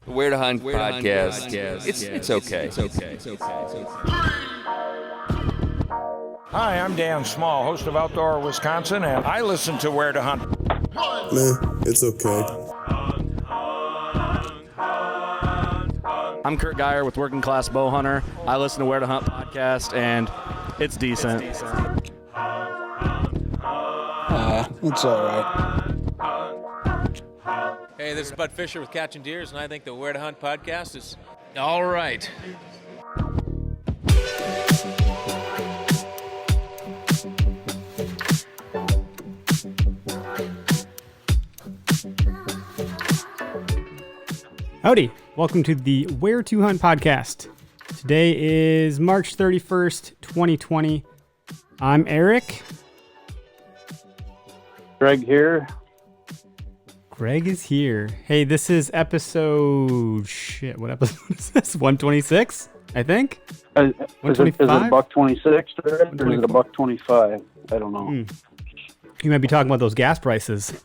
Where to Hunt podcast. It's okay. Hi, I'm Dan Small, host of Outdoor Wisconsin, and I listen to Where to Hunt. Meh, it's okay. I'm Kurt Geyer with Working Class Bow Hunter. I listen to Where to Hunt podcast, and it's decent. It's all right. Hey, this is Bud Fisher with Catching Deers, and I think the Where to Hunt podcast is all right. Howdy, welcome to the Where to Hunt podcast. Today is March 31st, 2020. I'm Eric. Greg here. Greg is here. Hey, this is episode... what episode is this? 126, I think? Is it a buck 26 or is it a buck 25? I don't know. You might be talking about those gas prices.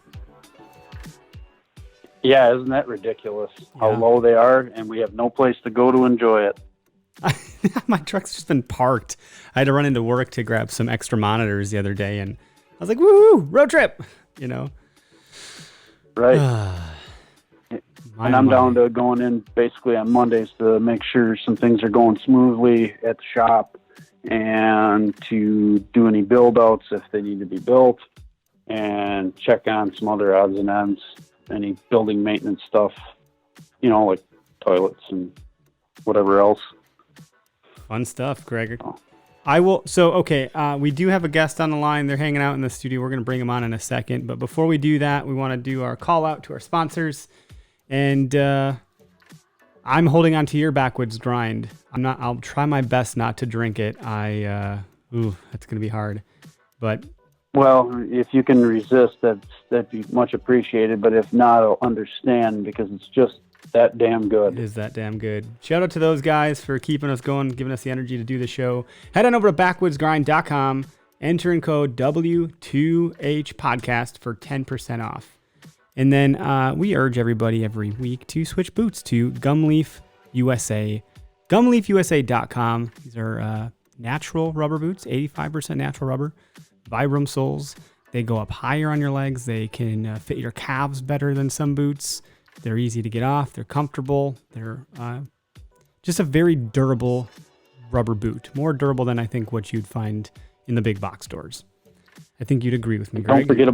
Yeah, isn't that ridiculous? How low they are, and we have no place to go to enjoy it. My truck's just been parked. I had to run into work to grab some extra monitors the other day, and I was like, woo, road trip, you know? Right. And I'm down to going in basically on Mondays to make sure some things are going smoothly at the shop and to do any build-outs if they need to be built and check on some other odds and ends. Any building maintenance stuff, you know, like toilets and whatever else. Fun stuff, Greg. I will. So, okay, we do have a guest on the line. They're hanging out in the studio. We're going to bring them on in a second. But before we do that, we want to do our call out to our sponsors. And I'm holding on to your backwoods grind. I'll try my best not to drink it. That's going to be hard. But well, if you can resist, that'd be much appreciated. But if not, I'll understand because it's just that damn good. It is that damn good. Shout out to those guys for keeping us going, giving us the energy to do the show. Head on over to backwoodsgrind.com, enter in code W2H podcast for 10% off. And then we urge everybody every week to switch boots to Gumleaf USA. GumleafUSA.com. These are natural rubber boots, 85% natural rubber. Vibram soles. They go up higher on your legs. They can fit your calves better than some boots. They're easy to get off. They're comfortable. They're just a very durable rubber boot. More durable than I think what you'd find in the big box stores. I think you'd agree with me, Greg. Don't forget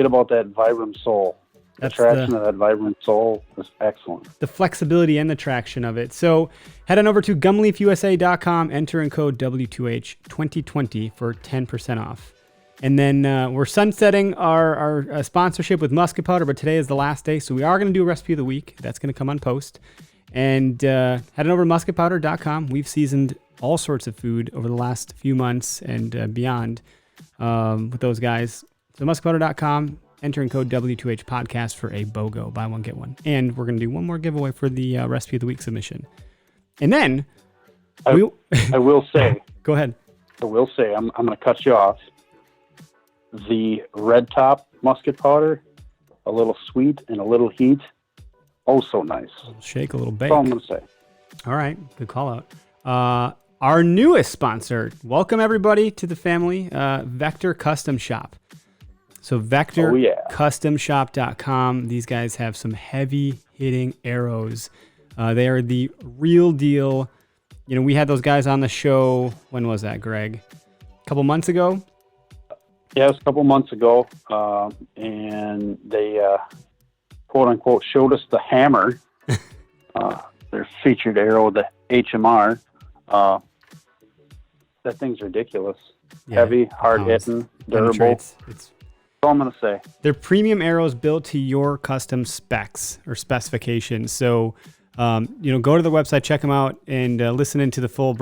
about that Vibram sole. The traction of that Vibram sole is excellent. The flexibility and the traction of it. So head on over to gumleafusa.com, enter in code W2H2020 for 10% off. And then we're sunsetting our sponsorship with Musket Powder, but today is the last day, so we are going to do a recipe of the week. That's going to come on post. And head on over to musketpowder.com. We've seasoned all sorts of food over the last few months and beyond with those guys. So musketpowder.com. Enter in code W2H podcast for a BOGO. Buy one, get one. And we're going to do one more giveaway for the recipe of the week submission. And then I will say. Go ahead. I will say, I'm going to cut you off. The red top musket powder, a little sweet and a little heat. Oh, so nice. A little shake, a little bake. That's all I'm going to say. All right. Good call out. Our newest sponsor. Welcome, everybody, to the family. Vector Custom Shop. So VectorCustomShop.com. These guys have some heavy-hitting arrows. They are the real deal. You know, we had those guys on the show. When was that, Greg? A couple months ago? Yeah, it was a couple months ago. And they, quote-unquote, showed us the hammer. Their featured arrow, the HMR. That thing's ridiculous. Yeah, heavy, hard-hitting, durable. It's all I'm going to say. They're premium arrows built to your custom specs or specifications. So, go to the website, check them out, and listen into the full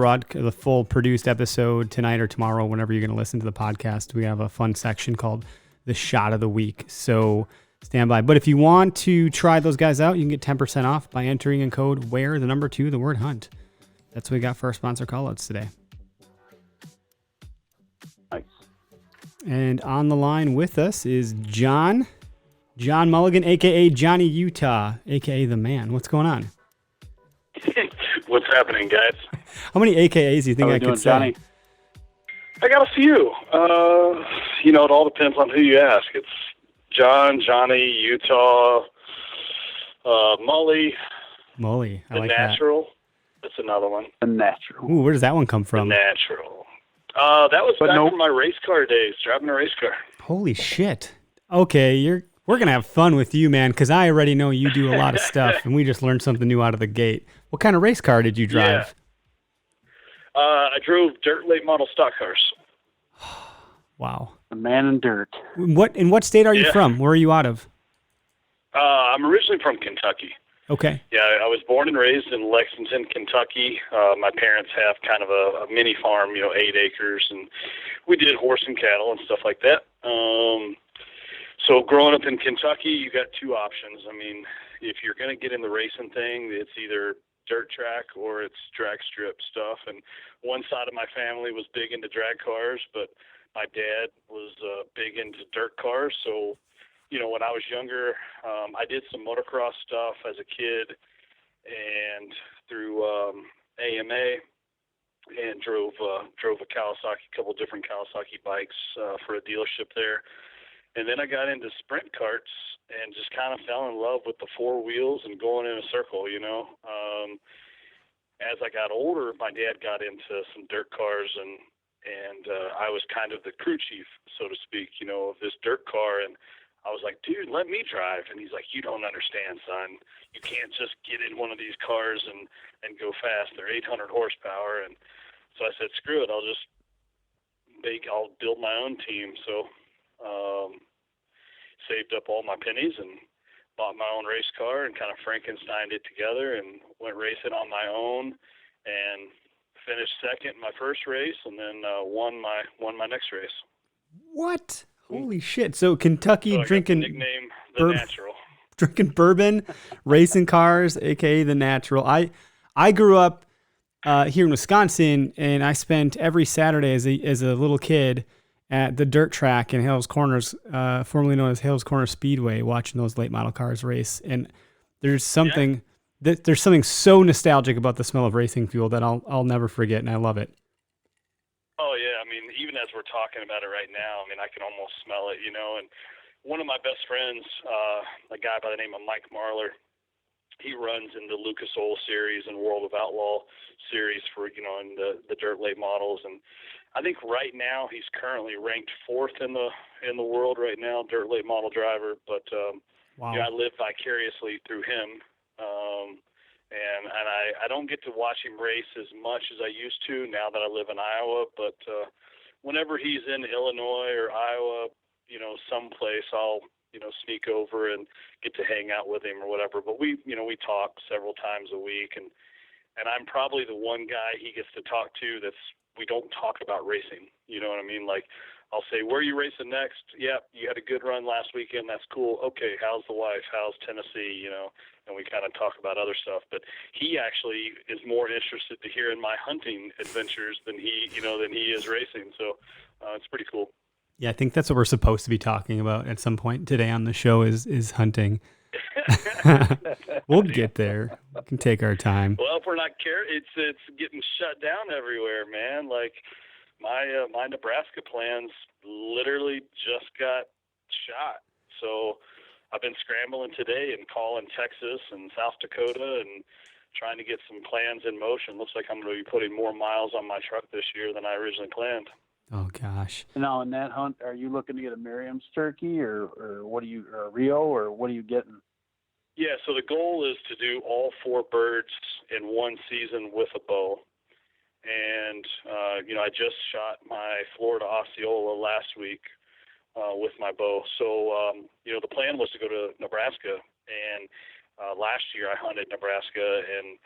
produced episode tonight or tomorrow, whenever you're going to listen to the podcast. We have a fun section called the Shot of the Week. So stand by. But if you want to try those guys out, you can get 10% off by entering in code WHERE, the number 2, the word hunt. That's what we got for our sponsor callouts today. Nice. And on the line with us is John John Mulligan, a.k.a. Johnny Utah, a.k.a. The Man. What's going on? What's happening, guys? How many AKAs do you think I could say? Johnny? I got a few. It all depends on who you ask. It's John, Johnny, Utah, Mully, Mully. I The like Natural. That's another one. The Natural. that. Ooh, where does that one come The from? Natural. That was back from my race car days, driving a race car. Holy shit. Okay, we're going to have fun with you, man, because I already know you do a lot of stuff, and we just learned something new out of the gate. What kind of race car did you drive? I drove dirt late model stock cars. Wow. The Man in Dirt. In what state are you from? Where are you out of? I'm originally from Kentucky. Okay. Yeah, I was born and raised in Lexington, Kentucky. My parents have kind of a mini farm, 8 acres, and we did horse and cattle and stuff like that. So growing up in Kentucky, you got two options. I mean, if you're going to get in the racing thing, it's either dirt track or it's drag strip stuff. And one side of my family was big into drag cars, but my dad was big into dirt cars. So, when I was younger, I did some motocross stuff as a kid and through AMA and drove a Kawasaki, a couple different Kawasaki bikes for a dealership there. And then I got into sprint karts and just kind of fell in love with the four wheels and going in a circle, As I got older, my dad got into some dirt cars and I was kind of the crew chief, so to speak, of this dirt car. And I was like, dude, let me drive. And he's like, you don't understand, son. You can't just get in one of these cars and go fast. They're 800 horsepower. And so I said, screw it. I'll build my own team. So, saved up all my pennies and bought my own race car and kind of Frankensteined it together and went racing on my own and finished second in my first race and then won my next race. What? Holy shit. So Kentucky So drinking nickname The Natural. Drinking bourbon, racing cars, aka The Natural. I grew up here in Wisconsin, and I spent every Saturday as a little kid at the dirt track in Hales Corners, formerly known as Hales Corners Speedway, watching those late model cars race. And there's something so nostalgic about the smell of racing fuel that I'll never forget, and I love it. Oh yeah, I mean, even as we're talking about it right now, I mean, I can almost smell it, And one of my best friends, a guy by the name of Mike Marler, he runs in the Lucas Oil series and World of Outlaw series for in the dirt late models, and I think right now he's currently ranked 4th in the world right now, dirt late model driver. But wow. I live vicariously through him, and I don't get to watch him race as much as I used to now that I live in Iowa. But whenever he's in Illinois or Iowa, someplace, I'll sneak over and get to hang out with him or whatever. But we talk several times a week, and I'm probably the one guy he gets to talk to we don't talk about racing. You know what I mean? Like, I'll say, where are you racing next? Yep, you had a good run last weekend. That's cool. Okay, how's the wife? How's Tennessee? And we kind of talk about other stuff. But he actually is more interested to hear in my hunting adventures than he is racing. So it's pretty cool. Yeah, I think that's what we're supposed to be talking about at some point today on the show is hunting. We'll get there. We can take our time. Well, if we're not it's getting shut down everywhere, man. Like my Nebraska plans literally just got shot. So I've been scrambling today and calling Texas and South Dakota and trying to get some plans in motion. Looks like I'm going to be putting more miles on my truck this year than I originally planned. Oh gosh. Now in that hunt, are you looking to get a Merriam's turkey or what or a Rio or what are you getting? Yeah, so the goal is to do all 4 birds in one season with a bow. And, I just shot my Florida Osceola last week with my bow. So, the plan was to go to Nebraska. And last year I hunted Nebraska. And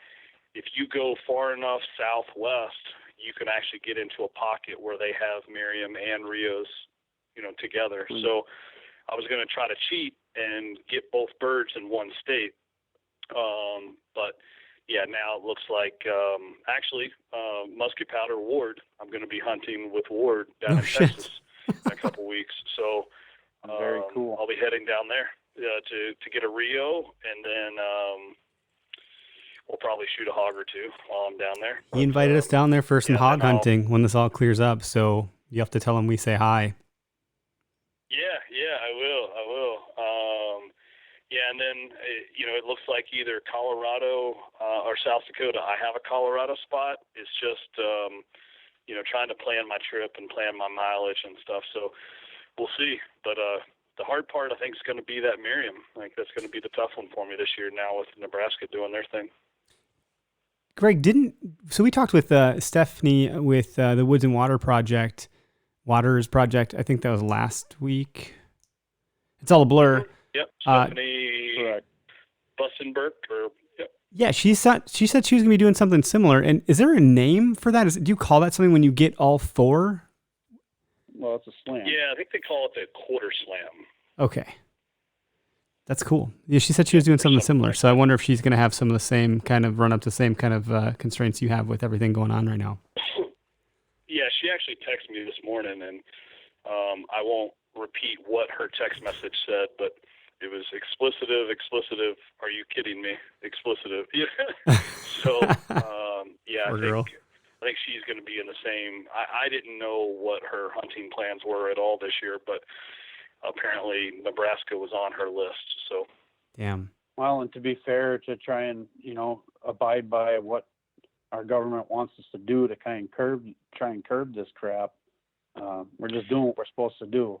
if you go far enough southwest, you can actually get into a pocket where they have Merriam and Rios, together. Mm-hmm. So I was going to try to cheat and get both birds in one state. But yeah, now it looks like, musket powder Ward. I'm going to be hunting with Ward down in Texas in a couple weeks. So, very cool. I'll be heading down there. to get a Rio, and then we'll probably shoot a hog or two while I'm down there. He invited us down there for some hog hunting when this all clears up, so you have to tell him we say hi. Yeah, I will. Yeah, and then, it looks like either Colorado or South Dakota. I have a Colorado spot. It's just, trying to plan my trip and plan my mileage and stuff. So we'll see. But the hard part, I think, is going to be that Merriam. I think that's going to be the tough one for me this year now with Nebraska doing their thing. Greg, so we talked with Stephanie with the Woods and Waters Project. I think that was last week. It's all a blur. Yep, Stephanie Bussenberg. Yep. Yeah, she said she was going to be doing something similar. And is there a name for that? Do you call that something when you get all four? Well, it's a slam. Yeah, I think they call it the quarter slam. Okay. That's cool. Yeah, she said she was doing something similar. So I wonder if she's going to have some of the same kind of run up to the same kind of constraints you have with everything going on right now. Yeah, she actually texted me this morning, and I won't repeat what her text message said, but it was explicitive. Are you kidding me? Explicitive. Yeah. So, I think she's going to be in the same. I didn't know what her hunting plans were at all this year, but apparently Nebraska was on her list. So. Damn. Well, and to be fair, to try and abide by what our government wants us to do to try and curb this crap, we're just doing what we're supposed to do.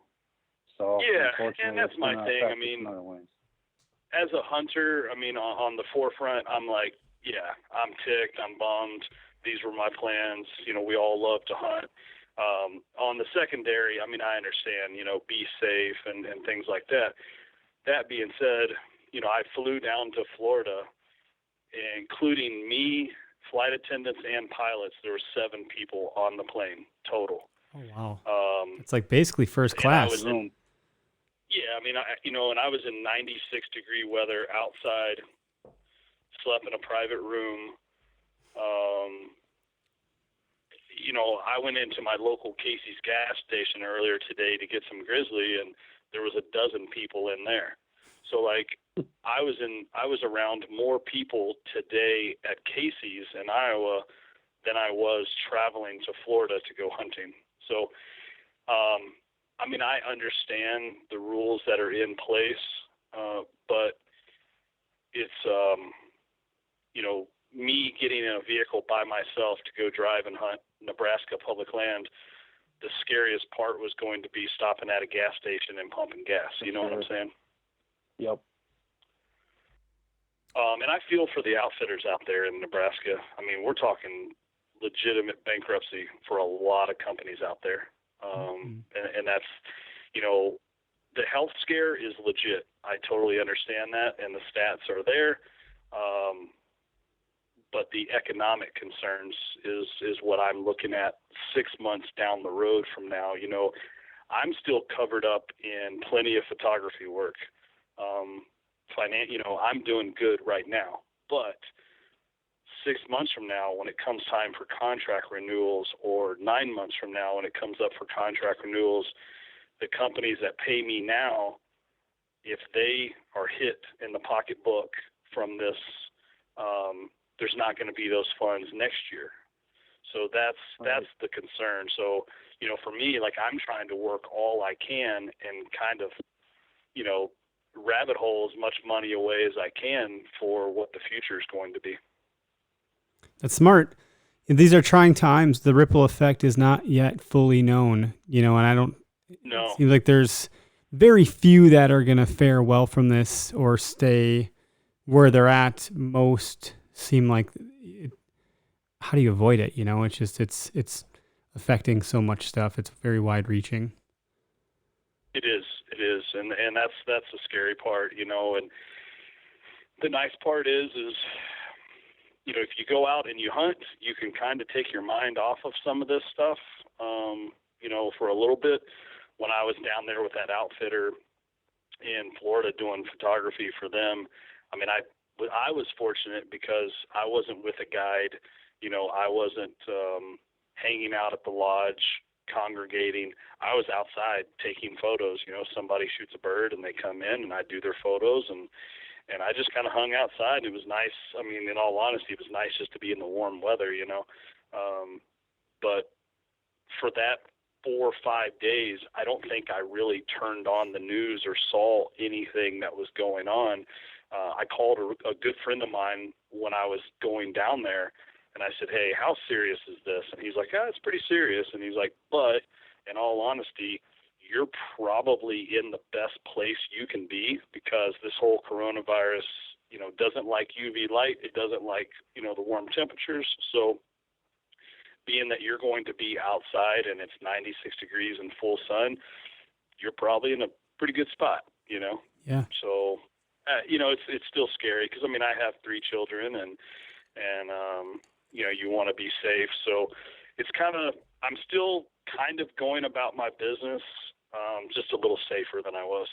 So yeah, and that's my thing. I mean, as a hunter, on the forefront, I'm like, yeah, I'm ticked, I'm bummed. These were my plans. We all love to hunt. On the secondary, I understand, be safe and things like that. That being said, I flew down to Florida, including me, flight attendants, and pilots. There were 7 people on the plane total. Oh, wow. It's like basically first class. And I was in 96-degree weather outside, slept in a private room. I went into my local Casey's gas station earlier today to get some grizzly, and there was 12 people in there. So I was around more people today at Casey's in Iowa than I was traveling to Florida to go hunting. So, I understand the rules that are in place, but it's, me getting in a vehicle by myself to go drive and hunt Nebraska public land. The scariest part was going to be stopping at a gas station and pumping gas. You know what I'm saying? Yep. And I feel for the outfitters out there in Nebraska. We're talking legitimate bankruptcy for a lot of companies out there. And that's, the health scare is legit. I totally understand that, and the stats are there. But the economic concerns is what I'm looking at 6 months down the road from now. I'm still covered up in plenty of photography work. I'm doing good right now, but 6 months from now, when it comes time for contract renewals, or 9 months from now, when it comes up for contract renewals, the companies that pay me now, if they are hit in the pocketbook from this, there's not going to be those funds next year. So that's the concern. So, for me, I'm trying to work all I can and kind of, rabbit hole as much money away as I can for what the future is going to be. That's smart. These are trying times. The ripple effect is not yet fully known, and I don't. No. It seems like there's very few that are going to fare well from this or stay where they're at. Most seem like, how do you avoid it? It's just it's affecting so much stuff. It's very wide reaching. It is, and that's the scary part, And the nice part is if you go out and you hunt, you can kind of take your mind off of some of this stuff, for a little bit. When I was down there with that outfitter in Florida doing photography for them, I was fortunate because I wasn't with a guide. I wasn't hanging out at the lodge congregating. I was outside taking photos. Somebody shoots a bird and they come in and I do their photos, and I just kind of hung outside. It was nice. I mean, in all honesty, it was nice just to be in the warm weather, but for that 4 or 5 days, I don't think I really turned on the news or saw anything that was going on. I called a good friend of mine when I was going down there, and I said, "Hey, how serious is this?" And he's like, "It's pretty serious." And he's like, "But in all honesty, you're probably in the best place you can be, because this whole coronavirus, doesn't like UV light. It doesn't like, the warm temperatures. So being that you're going to be outside and it's 96 degrees in full sun, you're probably in a pretty good spot, Yeah. So, it's still scary because, I have 3 children and you want to be safe. So it's I'm still kind of going about my business just a little safer than I was.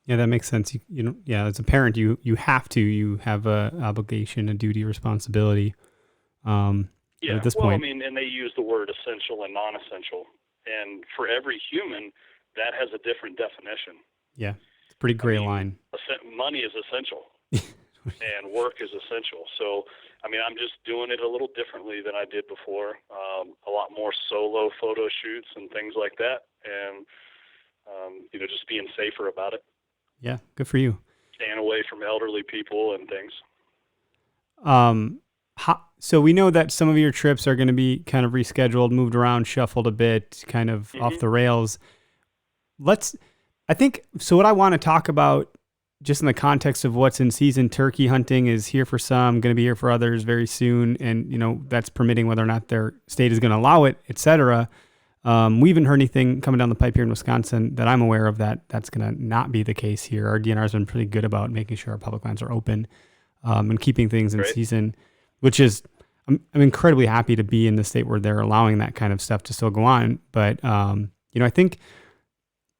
Yeah, that makes sense. As a parent, you have a obligation, a duty, responsibility. At this point. And they use the word essential and non-essential, and for every human, that has a different definition. Yeah, it's a pretty gray line. Money is essential, and work is essential. So, I'm just doing it a little differently than I did before. A lot more solo photo shoots and things like that, and just being safer about it. Yeah, good for you. Staying away from elderly people and things. So we know that some of your trips are going to be kind of rescheduled, moved around, shuffled a bit, kind of off the rails. What I want to talk about, just in the context of what's in season, turkey hunting is here for some, going to be here for others very soon. And, that's permitting whether or not their state is going to allow it, et cetera. We haven't heard anything coming down the pipe here in Wisconsin that I'm aware of that's going to not be the case here. Our DNR has been pretty good about making sure our public lands are open and keeping things in season, which is, I'm incredibly happy to be in the state where they're allowing that kind of stuff to still go on. But, I think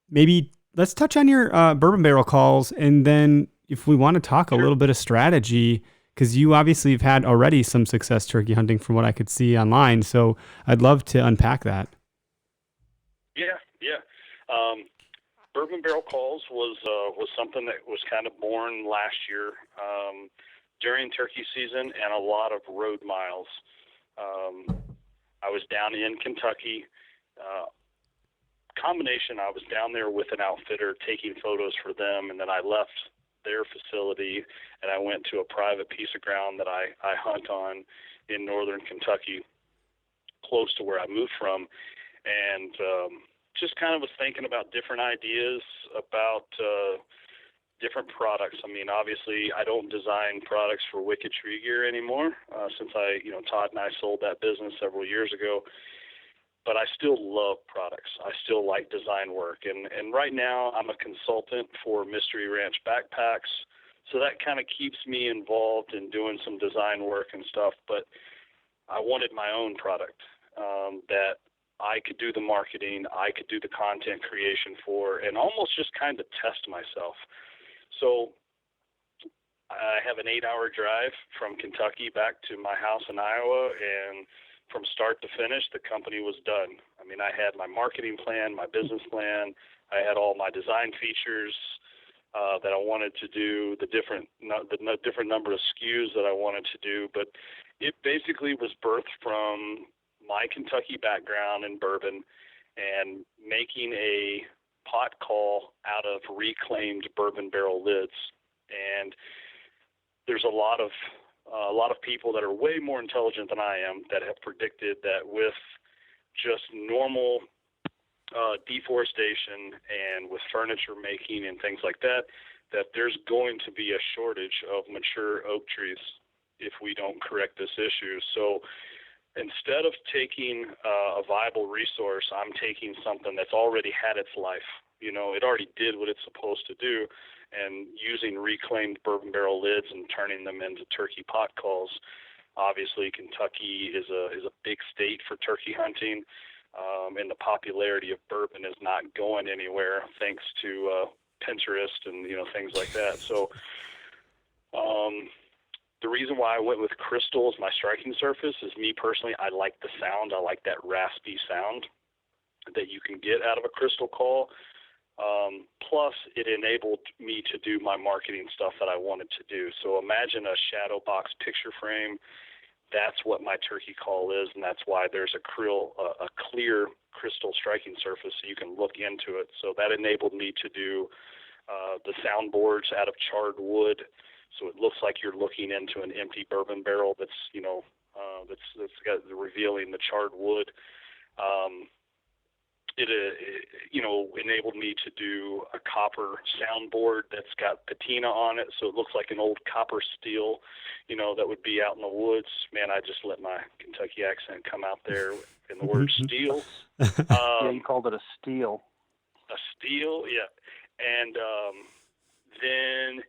maybe let's touch on your bourbon barrel calls. And then if we want to talk a little bit of strategy, because you obviously have had already some success turkey hunting from what I could see online. So I'd love to unpack that. Yeah. Bourbon barrel calls was something that was kind of born last year during turkey season and a lot of road miles. I was down in Kentucky. I was down there with an outfitter taking photos for them, and then I left their facility and I went to a private piece of ground that I hunt on in northern Kentucky, close to where I moved from, and just kind of was thinking about different ideas about different products. Obviously I don't design products for Wicked Tree Gear anymore since Todd and I sold that business several years ago. But I still love products. I still like design work. And right now I'm a consultant for Mystery Ranch Backpacks. So that kind of keeps me involved in doing some design work and stuff. But I wanted my own product that I could do the marketing, I could do the content creation for, and almost just kind of test myself. So I have an 8-hour drive from Kentucky back to my house in Iowa, and from start to finish, the company was done. I had my marketing plan, my business plan. I had all my design features that I wanted to do, the different number of SKUs that I wanted to do. But it basically was birthed from my Kentucky background in bourbon and making a pot call out of reclaimed bourbon barrel lids. And there's a lot of people that are way more intelligent than I am that have predicted that with just normal deforestation and with furniture making and things like that, that there's going to be a shortage of mature oak trees if we don't correct this issue. So instead of taking a viable resource, I'm taking something that's already had its life. It already did what it's supposed to do, and using reclaimed bourbon barrel lids and turning them into turkey pot calls. Obviously, Kentucky is a big state for turkey hunting, and the popularity of bourbon is not going anywhere thanks to Pinterest and things like that. So the reason why I went with crystal as my striking surface is, me personally, I like the sound. I like that raspy sound. that you can get out of a crystal call. Plus, it enabled me to do my marketing stuff that I wanted to do. So imagine a shadow box picture frame. That's what my turkey call is, and that's why there's a clear crystal striking surface so you can look into it. So that enabled me to do the soundboards out of charred wood. So it looks like you're looking into an empty bourbon barrel that's got revealing the charred wood. It enabled me to do a copper soundboard that's got patina on it, so it looks like an old copper steel, that would be out in the woods. Man, I just let my Kentucky accent come out there in the word steel. Yeah, you called it a steel. A steel, yeah. And then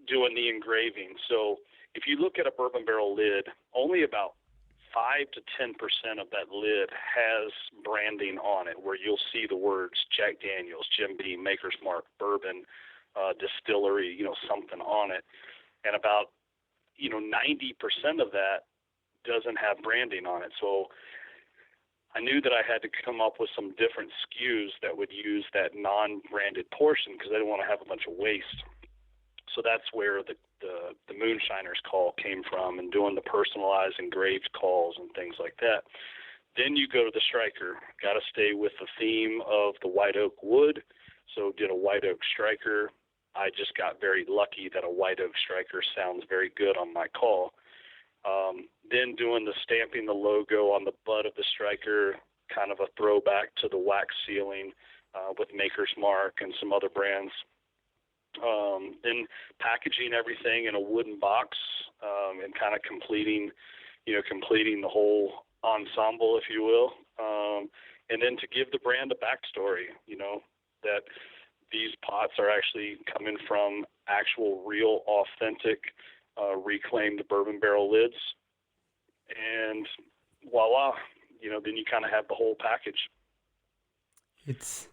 doing the engraving. So if you look at a bourbon barrel lid, only about 5 to 10% of that lid has branding on it, where you'll see the words Jack Daniels, Jim Beam, Maker's Mark, Bourbon, Distillery, something on it. And about, 90% of that doesn't have branding on it. So I knew that I had to come up with some different SKUs that would use that non-branded portion because I didn't want to have a bunch of waste. So that's where the Moonshiner's call came from, and doing the personalized engraved calls and things like that. Then you go to the striker. Got to stay with the theme of the white oak wood. So did a white oak striker. I just got very lucky that a white oak striker sounds very good on my call. Then doing the stamping the logo on the butt of the striker, kind of a throwback to the wax sealing with Maker's Mark and some other brands. Then packaging everything in a wooden box and kind of completing the whole ensemble, if you will. And then to give the brand a backstory, that these pots are actually coming from actual, real, authentic, reclaimed bourbon barrel lids. And voila, then you kind of have the whole package. It's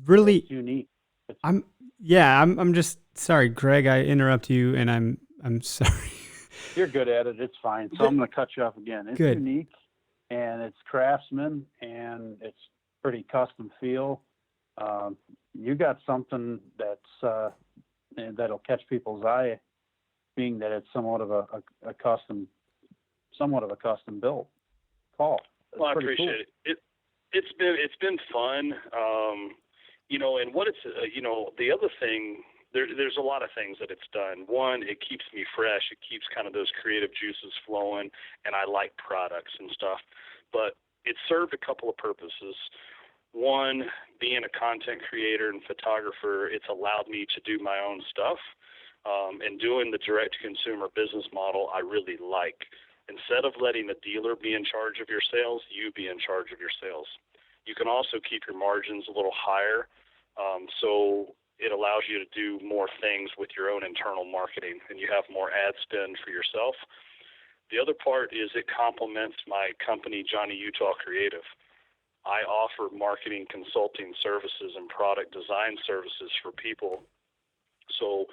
really It's unique. I'm just sorry, Greg, I interrupt you, and I'm sorry. You're good at it. It's fine. So I'm going to cut you off again. It's Good. unique, and it's craftsman, and it's pretty custom feel. You got something that's that'll catch people's eye, being that it's somewhat of a custom built call. Well, I appreciate it. It's been fun. And what it's, the other thing, there's a lot of things that it's done. One, it keeps me fresh. It keeps kind of those creative juices flowing, and I like products and stuff. But it served a couple of purposes. One, being a content creator and photographer, it's allowed me to do my own stuff. And doing the direct-to-consumer business model, I really like. Instead of letting the dealer be in charge of your sales, you be in charge of your sales. You can also keep your margins a little higher, so it allows you to do more things with your own internal marketing, and you have more ad spend for yourself. The other part is it complements my company, Johnny Utah Creative. I offer marketing consulting services and product design services for people. So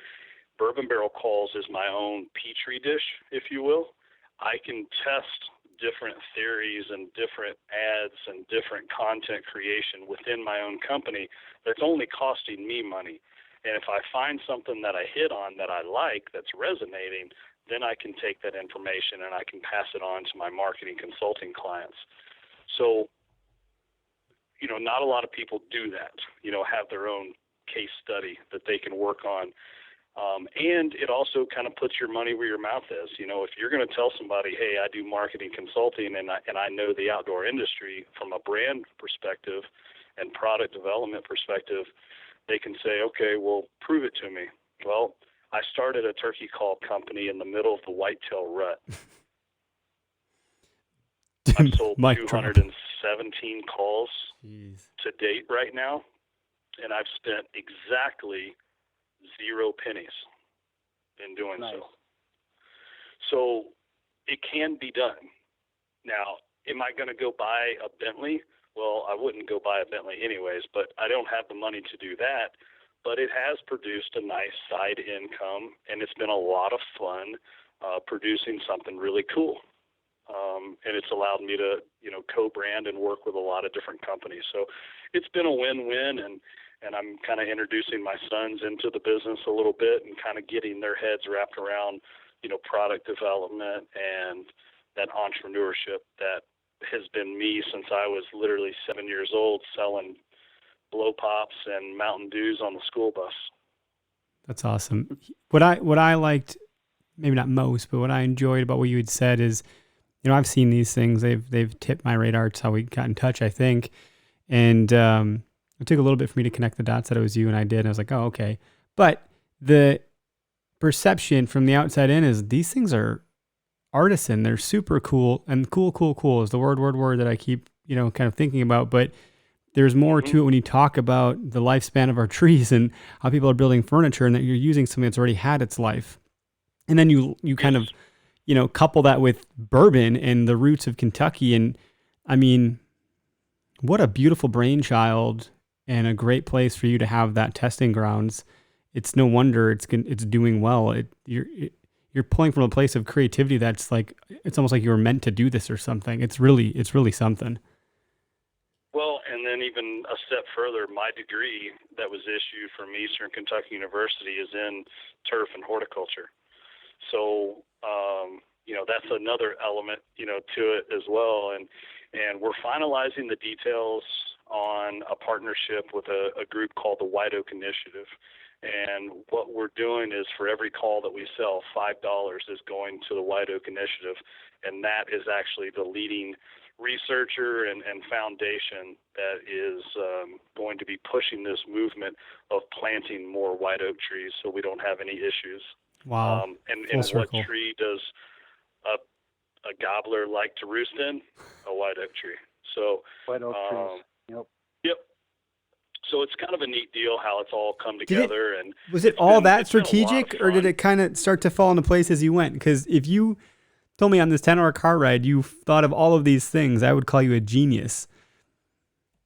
Bourbon Barrel Calls is my own petri dish, if you will. I can test different theories and different ads and different content creation within my own company that's only costing me money. And if I find something that I hit on that I like, that's resonating, then I can take that information and I can pass it on to my marketing consulting clients. So, not a lot of people do that, have their own case study that they can work on. And it also kind of puts your money where your mouth is. If you're going to tell somebody, hey, I do marketing consulting and I know the outdoor industry from a brand perspective and product development perspective, they can say, okay, well, prove it to me. Well, I started a turkey call company in the middle of the whitetail rut. I've sold 217 calls to date right now, and I've spent exactly 0 pennies in doing so. So it can be done. Now, am I going to go buy a Bentley? Well, I wouldn't go buy a Bentley anyways, but I don't have the money to do that. But it has produced a nice side income, and it's been a lot of fun producing something really cool. and it's allowed me to, co-brand and work with a lot of different companies. So it's been a win-win, and I'm kind of introducing my sons into the business a little bit and kind of getting their heads wrapped around, product development and that entrepreneurship that has been me since I was literally 7 years old, selling blow pops and Mountain Dews on the school bus. That's awesome. What I liked, maybe not most, but what I enjoyed about what you had said is, I've seen these things. They've tipped my radar. It's how we got in touch, I think. And it took a little bit for me to connect the dots that it was you, and I did. And I was like, oh, okay. But the perception from the outside in is these things are artisan. They're super cool, and cool is the word that I keep, kind of thinking about. But there's more to it when you talk about the lifespan of our trees and how people are building furniture, and that you're using something that's already had its life. And then you kind of, couple that with bourbon and the roots of Kentucky. And I mean, what a beautiful brainchild and a great place for you to have that testing grounds. It's no wonder it's doing well. You're pulling from a place of creativity that's like, it's almost like you were meant to do this or something. It's really something. Well, and then even a step further, my degree that was issued from Eastern Kentucky University is in turf and horticulture. So, that's another element, to it as well. And we're finalizing the details on a partnership with a group called the White Oak Initiative. And what we're doing is for every call that we sell, $5 is going to the White Oak Initiative. And that is actually the leading researcher and foundation that is going to be pushing this movement of planting more white oak trees so we don't have any issues. Wow. And what tree does a gobbler like to roost in? A white oak tree. So white oak trees. Yep. So it's kind of a neat deal how it's all come together. Was it all that strategic, or did it kind of start to fall into place as you went? Because if you told me on this 10-hour car ride you thought of all of these things, I would call you a genius.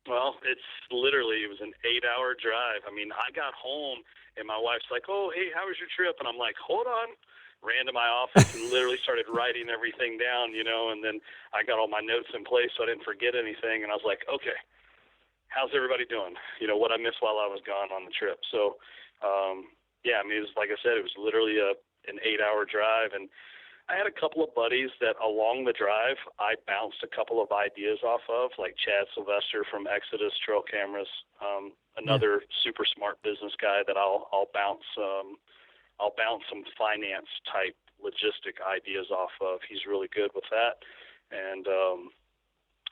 Well, it was an 8-hour drive. I mean, I got home and my wife's like, oh, hey, how was your trip? And I'm like, hold on. Ran to my office and literally started writing everything down, and then I got all my notes in place so I didn't forget anything. And I was like, okay, how's everybody doing? What I missed while I was gone on the trip. So, it was, like I said, it was literally an 8-hour drive. And I had a couple of buddies that along the drive, I bounced a couple of ideas off of, like Chad Sylvester from Exodus Trail Cameras, another super smart business guy that I'll bounce some finance type logistic ideas off of. He's really good with that. And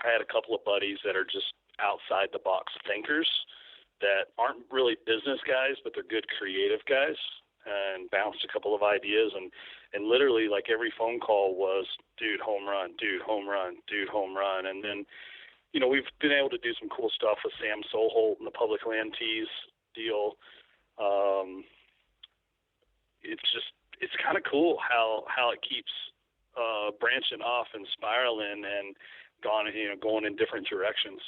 I had a couple of buddies that are just outside the box thinkers that aren't really business guys, but they're good creative guys, and bounced a couple of ideas. And literally, like, every phone call was, dude, home run, dude, home run, dude, home run. And then, we've been able to do some cool stuff with Sam Solholt and the Public Land Tees deal. It's kind of cool how it keeps branching off and spiraling and going in different directions.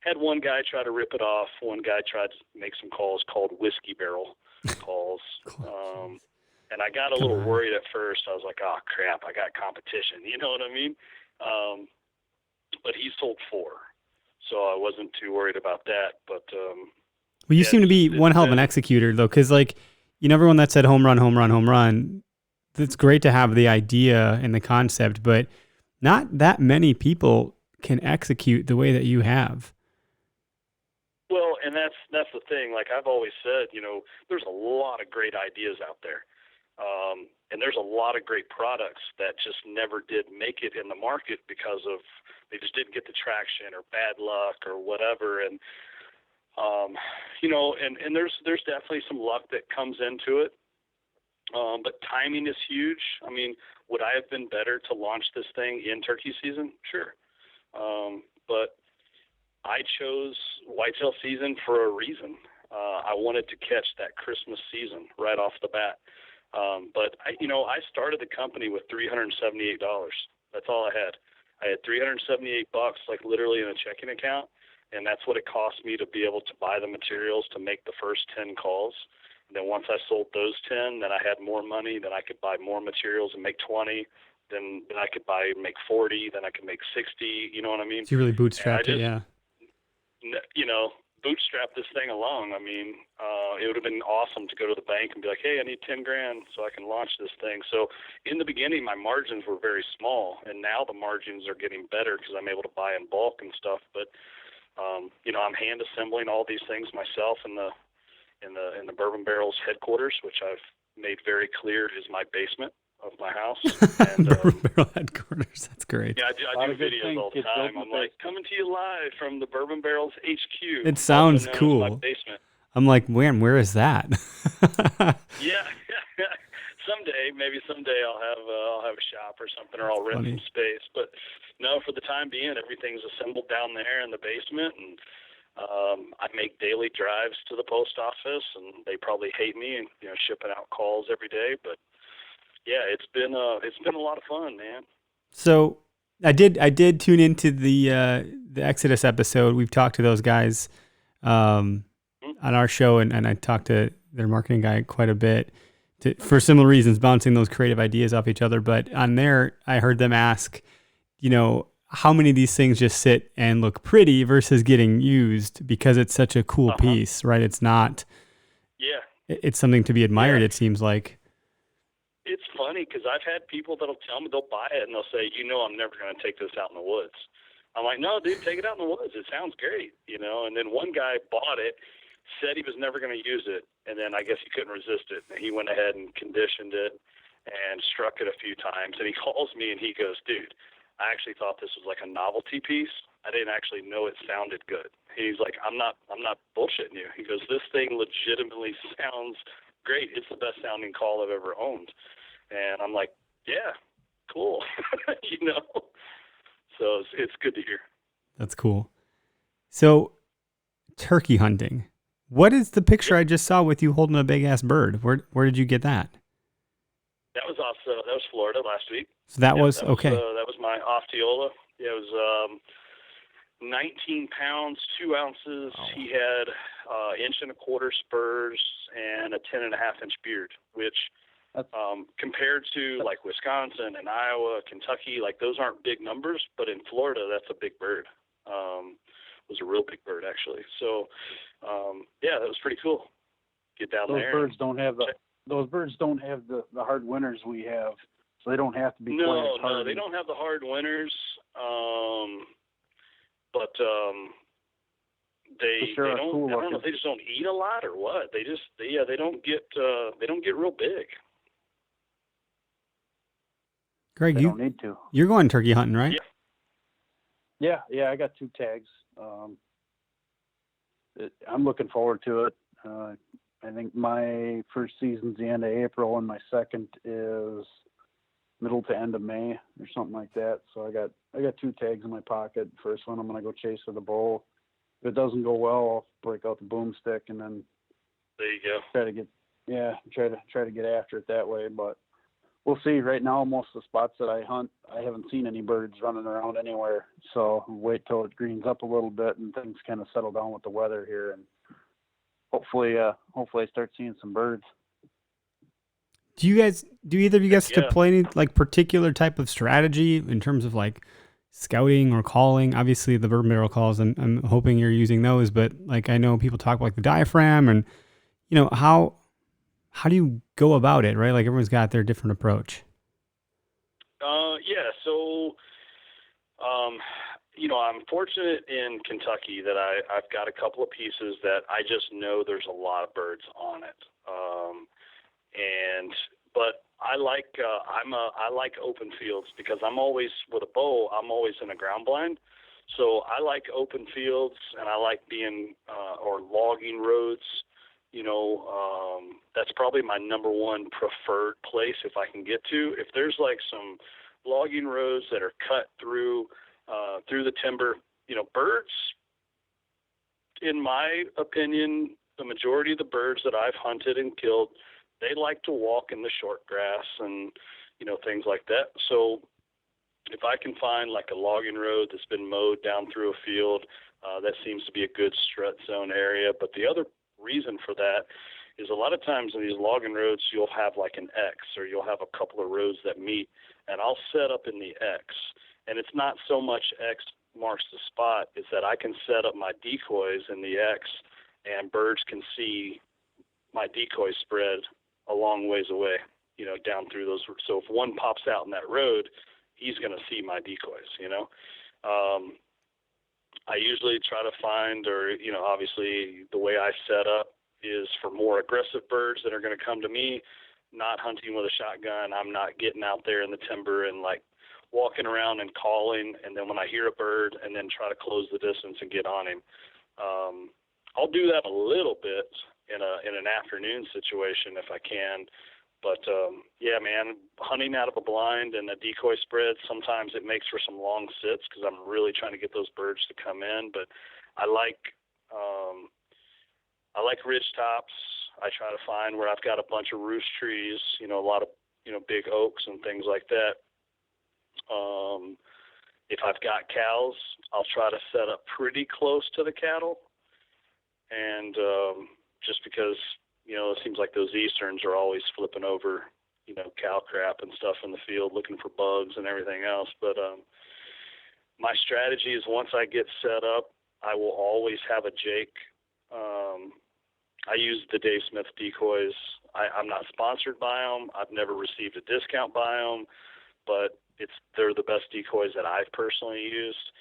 Had one guy try to rip it off. One guy tried to make some calls called whiskey barrel calls. And I got a little worried at first. I was like, oh, crap, I got competition. You know what I mean? But he sold 4. So I wasn't too worried about that. But well, you seem to be one hell of an executor, though, because, like, everyone that said home run, home run, home run, it's great to have the idea and the concept, but not that many people can execute the way that you have. Well, and that's the thing. Like I've always said, there's a lot of great ideas out there. And there's a lot of great products that just never did make it in the market because of they just didn't get the traction or bad luck or whatever. And and there's definitely some luck that comes into it. But timing is huge. I mean, would I have been better to launch this thing in turkey season? Sure. But I chose whitetail season for a reason. I wanted to catch that Christmas season right off the bat. But I started the company with $378. That's all I had. I had $378, like literally in a checking account. And that's what it cost me to be able to buy the materials to make the first 10 calls. And then once I sold those 10, then I had more money. Then I could buy more materials and make 20. Then I could make 40. Then I could make 60. You know what I mean? So you really bootstrapped it, yeah. You know, bootstrap this thing along. I mean, it would have been awesome to go to the bank and be like, hey, I need 10 grand so I can launch this thing. So in the beginning, my margins were very small, and now the margins are getting better because I'm able to buy in bulk and stuff. But you know, I'm hand assembling all these things myself in the Bourbon Barrels headquarters, which I've made very clear is my basement of my house. And, Bourbon Barrel headquarters. That's great. Yeah, I do videos all the time. I'm like, coming to you live from the Bourbon Barrels HQ. It sounds cool. My basement. I'm like, man, where is that? Yeah. Maybe someday I'll have a shop or something, or I'll rent some space. But no, for the time being, everything's assembled down there in the basement, and I make daily drives to the post office, and they probably hate me, and you know, shipping out calls every day. But yeah, it's been a lot of fun, man. So I did tune into the Exodus episode. We've talked to those guys on our show, and I talked to their marketing guy quite a bit for similar reasons, bouncing those creative ideas off each other. But on there, I heard them ask, you know, how many of these things just sit and look pretty versus getting used, because it's such a cool piece, right? It's not. Yeah. It's something to be admired. It seems like. It's funny because I've had people that'll tell me they'll buy it and they'll say, you know, I'm never going to take this out in the woods. I'm like, no, dude, take it out in the woods. It sounds great, you know. And then one guy bought it, said he was never going to use it, and then I guess he couldn't resist it. And he went ahead and conditioned it and struck it a few times. And he calls me and he goes, dude, I actually thought this was like a novelty piece. I didn't actually know it sounded good. He's like, I'm not bullshitting you. He goes, this thing legitimately sounds great. It's the best sounding call I've ever owned. And I'm like, yeah, cool. You know, so it's good to hear. That's cool. So turkey hunting. What is the picture I just saw with you holding a big ass bird? Where did you get that? That was that was Florida last week. So that was okay. That was my Osceola. Yeah, it was 19 pounds, 2 ounces. Oh. He had 1.25 spurs and a 10.5-inch beard, which compared to like Wisconsin and Iowa, Kentucky, like those aren't big numbers, but in Florida, that's a big bird. It was a real big bird actually. So yeah, that was pretty cool. Get down there. Those birds don't have the hard winters we have, so they don't have to be. No, they don't have the hard winters. But they don't. Cool, I don't know if they just don't eat a lot or what. They don't get real big. Greg, you don't need to. You're going turkey hunting, right? Yeah. I got 2 tags. I'm looking forward to it. I think my first season's the end of April, and my second is middle to end of May or something like that. So I got 2 tags in my pocket. First one I'm gonna go chase with a bow. If it doesn't go well, I'll break out the boomstick and then there you go. Try to get after it that way. But we'll see. Right now, most of the spots that I hunt, I haven't seen any birds running around anywhere. So wait till it greens up a little bit and things kind of settle down with the weather here, and hopefully I start seeing some birds. Do either of you guys deploy any like particular type of strategy in terms of like scouting or calling? Obviously the bourbon barrel calls, I'm hoping you're using those, but like I know people talk about like the diaphragm, and you know, how do you go about it, right? Like everyone's got their different approach. Yeah. So, you know, I'm fortunate in Kentucky that I've got a couple of pieces that I just know there's a lot of birds on it. But I like open fields because I'm always with a bow. I'm always in a ground blind. So I like open fields, and I like being, or logging roads. You know, that's probably my number one preferred place if I can get to. If there's like some logging roads that are cut through the timber, you know, birds, in my opinion, the majority of the birds that I've hunted and killed, they like to walk in the short grass and, you know, things like that. So if I can find like a logging road that's been mowed down through a field, that seems to be a good strut zone area. But the other reason for that is a lot of times in these logging roads, you'll have like an X, or you'll have a couple of roads that meet, and I'll set up in the X. And it's not so much X marks the spot, it's that I can set up my decoys in the X, and birds can see my decoy spread a long ways away, down through those. So if one pops out in that road, he's going to see my decoys, I usually try to find, or, obviously the way I set up is for more aggressive birds that are going to come to me, not hunting with a shotgun. I'm not getting out there in the timber and like walking around and calling, and then when I hear a bird, and then try to close the distance and get on him. I'll do that a little bit in an afternoon situation if I can. But, yeah, man, hunting out of a blind and a decoy spread, sometimes it makes for some long sits because I'm really trying to get those birds to come in. But I like ridge tops. I try to find where I've got a bunch of roost trees, a lot of, big oaks and things like that. If I've got cows, I'll try to set up pretty close to the cattle. And just because, it seems like those Easterns are always flipping over, cow crap and stuff in the field, looking for bugs and everything else. But my strategy is once I get set up, I will always have a Jake. I use the Dave Smith decoys. I'm not sponsored by them. I've never received a discount by them, but they're the best decoys that I've personally used.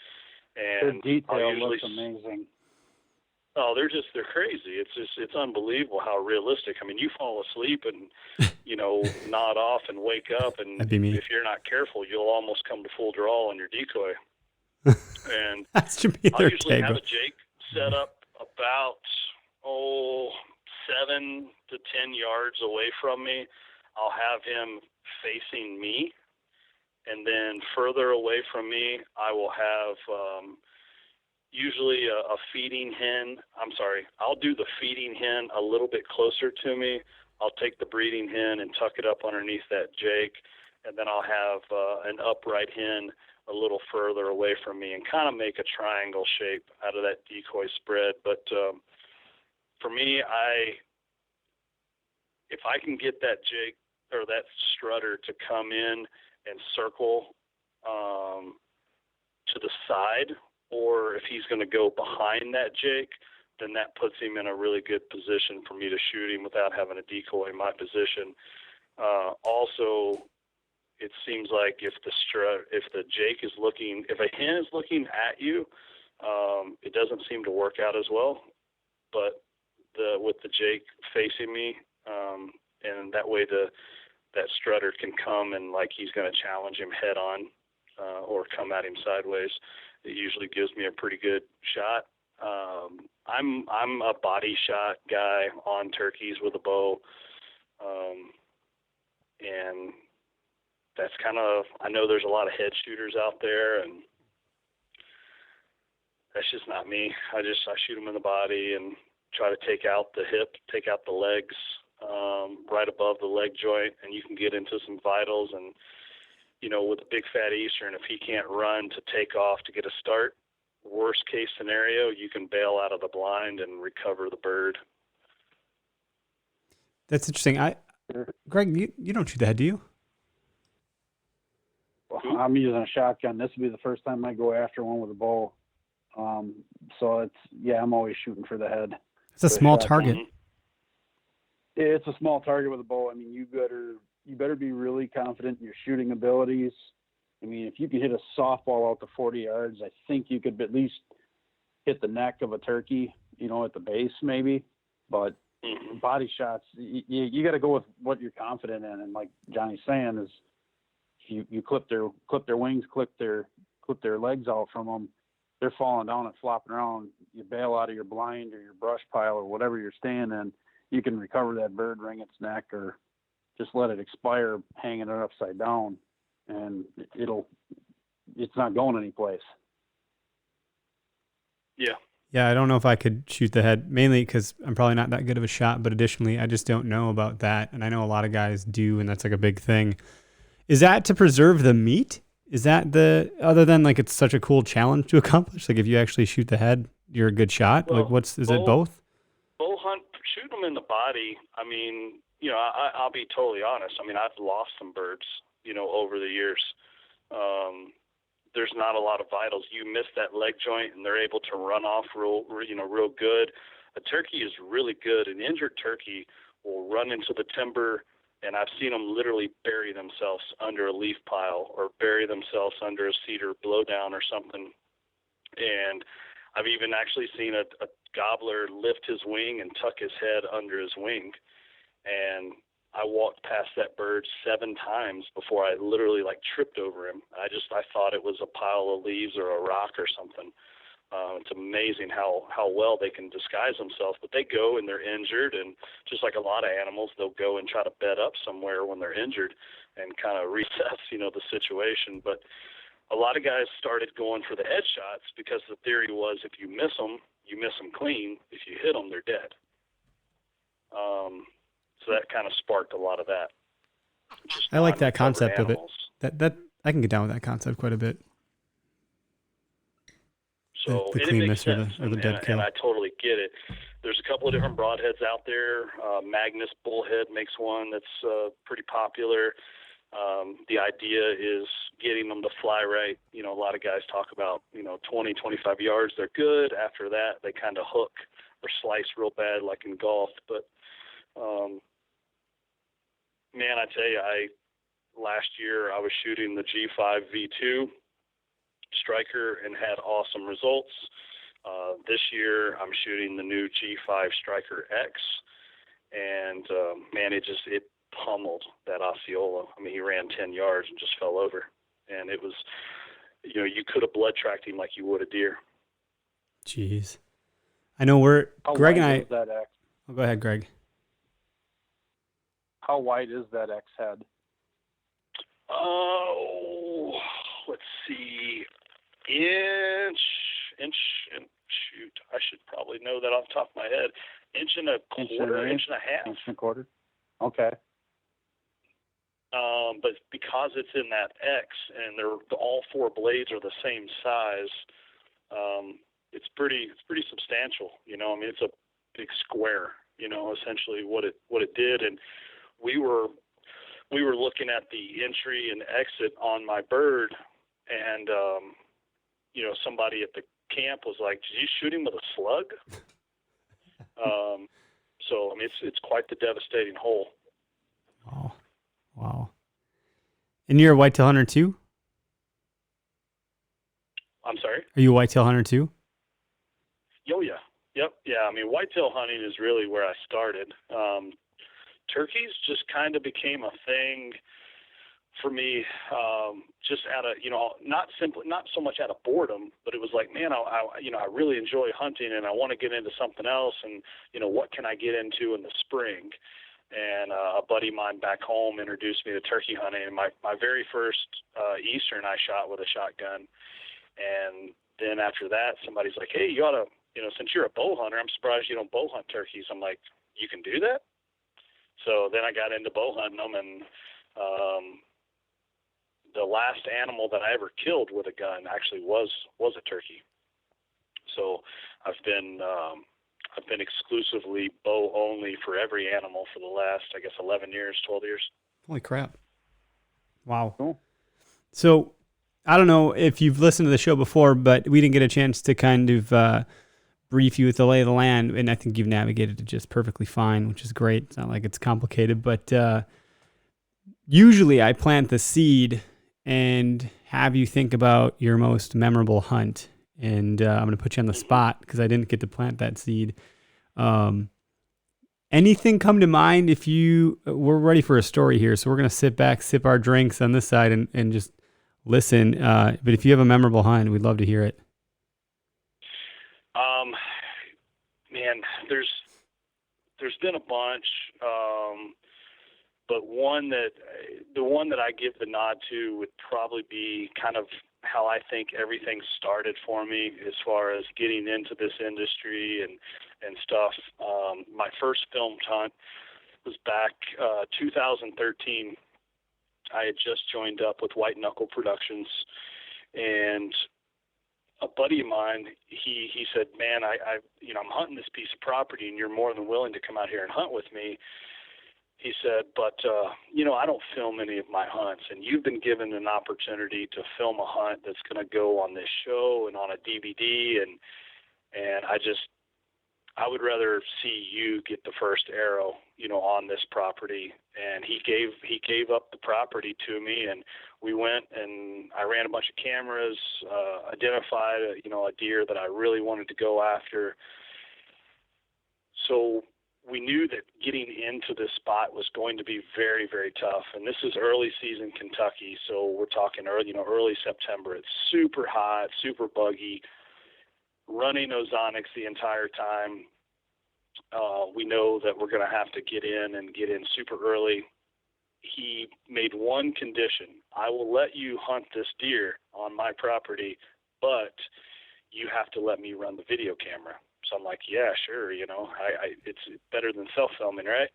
And the detail looks amazing. Oh, they're crazy. It's unbelievable how realistic. I mean, you fall asleep and, nod off and wake up, and if you're not careful, you'll almost come to full draw on your decoy. And I usually have a Jake set up about, 7 to 10 yards away from me. I'll have him facing me, and then further away from me, I will have usually a feeding hen. I'll do the feeding hen a little bit closer to me. I'll take the breeding hen and tuck it up underneath that Jake, and then I'll have an upright hen a little further away from me, and kind of make a triangle shape out of that decoy spread. But for me, if I can get that Jake or that strutter to come in and circle to the side, or if he's going to go behind that Jake, then that puts him in a really good position for me to shoot him without having a decoy in my position. Also, it seems like if the Jake is looking, if a hen is looking at you, it doesn't seem to work out as well. But with the Jake facing me, and that way that strutter can come and like he's going to challenge him head on, or come at him sideways. It usually gives me a pretty good shot. I'm a body shot guy on turkeys with a bow, and that's kind of, I know there's a lot of head shooters out there, and that's just not me. I shoot them in the body and try to take out the hip, take out the legs, right above the leg joint, and you can get into some vitals. And with a big fat Eastern, if he can't run to take off to get a start, worst case scenario, you can bail out of the blind and recover the bird. That's interesting. Greg, you don't shoot the head, do you? Well, I'm using a shotgun. This will be the first time I go after one with a bow. So I'm always shooting for the head. It's a small target. It's a small target with a bow. I mean, you better be really confident in your shooting abilities. I mean, if you can hit a softball out to 40 yards, I think you could at least hit the neck of a turkey, at the base maybe. But body shots, you got to go with what you're confident in. And like Johnny's saying, is you clip their wings, clip their legs out from them, they're falling down and flopping around. You bail out of your blind or your brush pile or whatever you're staying in, you can recover that bird, wring its neck, or just let it expire hanging it upside down, and it's not going anyplace. Yeah. Yeah, I don't know if I could shoot the head, mainly because I'm probably not that good of a shot, but additionally, I just don't know about that, and I know a lot of guys do, and that's like a big thing. Is that to preserve the meat? Is that other than like it's such a cool challenge to accomplish? Like if you actually shoot the head, you're a good shot? Well, is it both? Bow hunt shooting them in the body, I mean, you know, I'll be totally honest. I mean, I've lost some birds, you know, over the years. There's not a lot of vitals. You miss that leg joint, and they're able to run off real good. A turkey is really good. An injured turkey will run into the timber, and I've seen them literally bury themselves under a leaf pile or bury themselves under a cedar blowdown or something. And I've even actually seen a gobbler lift his wing and tuck his head under his wing. And I walked past that bird 7 times before I literally like tripped over him. I thought it was a pile of leaves or a rock or something. It's amazing how well they can disguise themselves, but they go and they're injured, and just like a lot of animals, they'll go and try to bed up somewhere when they're injured and kind of reassess, you know, the situation. But a lot of guys started going for the headshots because the theory was if you miss them clean. If you hit them, they're dead. So that kind of sparked a lot of that. I like that concept of it. That I can get down with that concept quite a bit. So the it clean makes miss or sense, the dead kill. and I totally get it. There's a couple of different broadheads out there. Magnus Bullhead makes one that's pretty popular. The idea is getting them to fly right. You know, a lot of guys talk about, you know, 20, 25 yards, they're good. After that, they kind of hook or slice real bad like in golf. But, man, I tell you, last year I was shooting the G5 V2 striker and had awesome results. This year I'm shooting the new G5 Striker X, and man, it pummeled that Osceola. I mean, he ran 10 yards and just fell over, and it was, you know, you could have blood tracked him like you would a deer. Jeez, I know Greg and I. Is that X? Oh, go ahead, Greg. How wide is that X head? Oh, let's see, inch, shoot, I should probably know that off the top of my head. Inch and a quarter, inch and a half. Inch and a quarter. Okay. But because it's in that X and all 4 blades are the same size, it's pretty substantial. You know, I mean, it's a big square. You know, essentially what it did, and we were looking at the entry and exit on my bird, and you know, somebody at the camp was like, "Did you shoot him with a slug?" So I mean, it's quite the devastating hole. Wow. And you're a whitetail hunter too? I'm sorry? Are you a whitetail hunter too? Oh, yeah. Yep. Yeah. I mean, whitetail hunting is really where I started. Turkeys just kind of became a thing for me, just out of, you know, not so much out of boredom, but it was like, man, I really enjoy hunting and I want to get into something else. And, you know, what can I get into in the spring? And a buddy of mine back home introduced me to turkey hunting. And my very first Eastern I shot with a shotgun. And then after that, somebody's like, hey, you ought to, you know, since you're a bow hunter, I'm surprised you don't bow hunt turkeys. I'm like, you can do that? So then I got into bow hunting them, and the last animal that I ever killed with a gun actually was a turkey. So I've been exclusively bow only for every animal for the last, I guess, 11 years, 12 years. Holy crap. Wow. Cool. So I don't know if you've listened to the show before, but we didn't get a chance to kind of brief you with the lay of the land, and I think you've navigated it just perfectly fine, which is great. It's not like it's complicated, but usually I plant the seed and have you think about your most memorable hunt. And I'm going to put you on the spot because I didn't get to plant that seed. Anything come to mind? We're ready for a story here, so we're going to sit back, sip our drinks on this side and just listen. But if you have a memorable hunt, we'd love to hear it. Man, there's been a bunch, but the one that I give the nod to would probably be kind of how I think everything started for me as far as getting into this industry and stuff. My first filmed hunt was back 2013. I had just joined up with White Knuckle Productions, and a buddy of mine, he said, man, I'm hunting this piece of property and you're more than willing to come out here and hunt with me. He said, but, I don't film any of my hunts, and you've been given an opportunity to film a hunt that's going to go on this show and on a DVD. And I would rather see you get the first arrow, on this property. And he gave up the property to me, and we went and I ran a bunch of cameras, identified, a deer that I really wanted to go after. So we knew that getting into this spot was going to be very, very tough. And this is early season Kentucky. So we're talking early September. It's super hot, super buggy, running ozonics the entire time. We know that we're going to have to get in super early. He made one condition. I will let you hunt this deer on my property, but you have to let me run the video camera. So I'm like, yeah, sure. It's better than self-filming, right?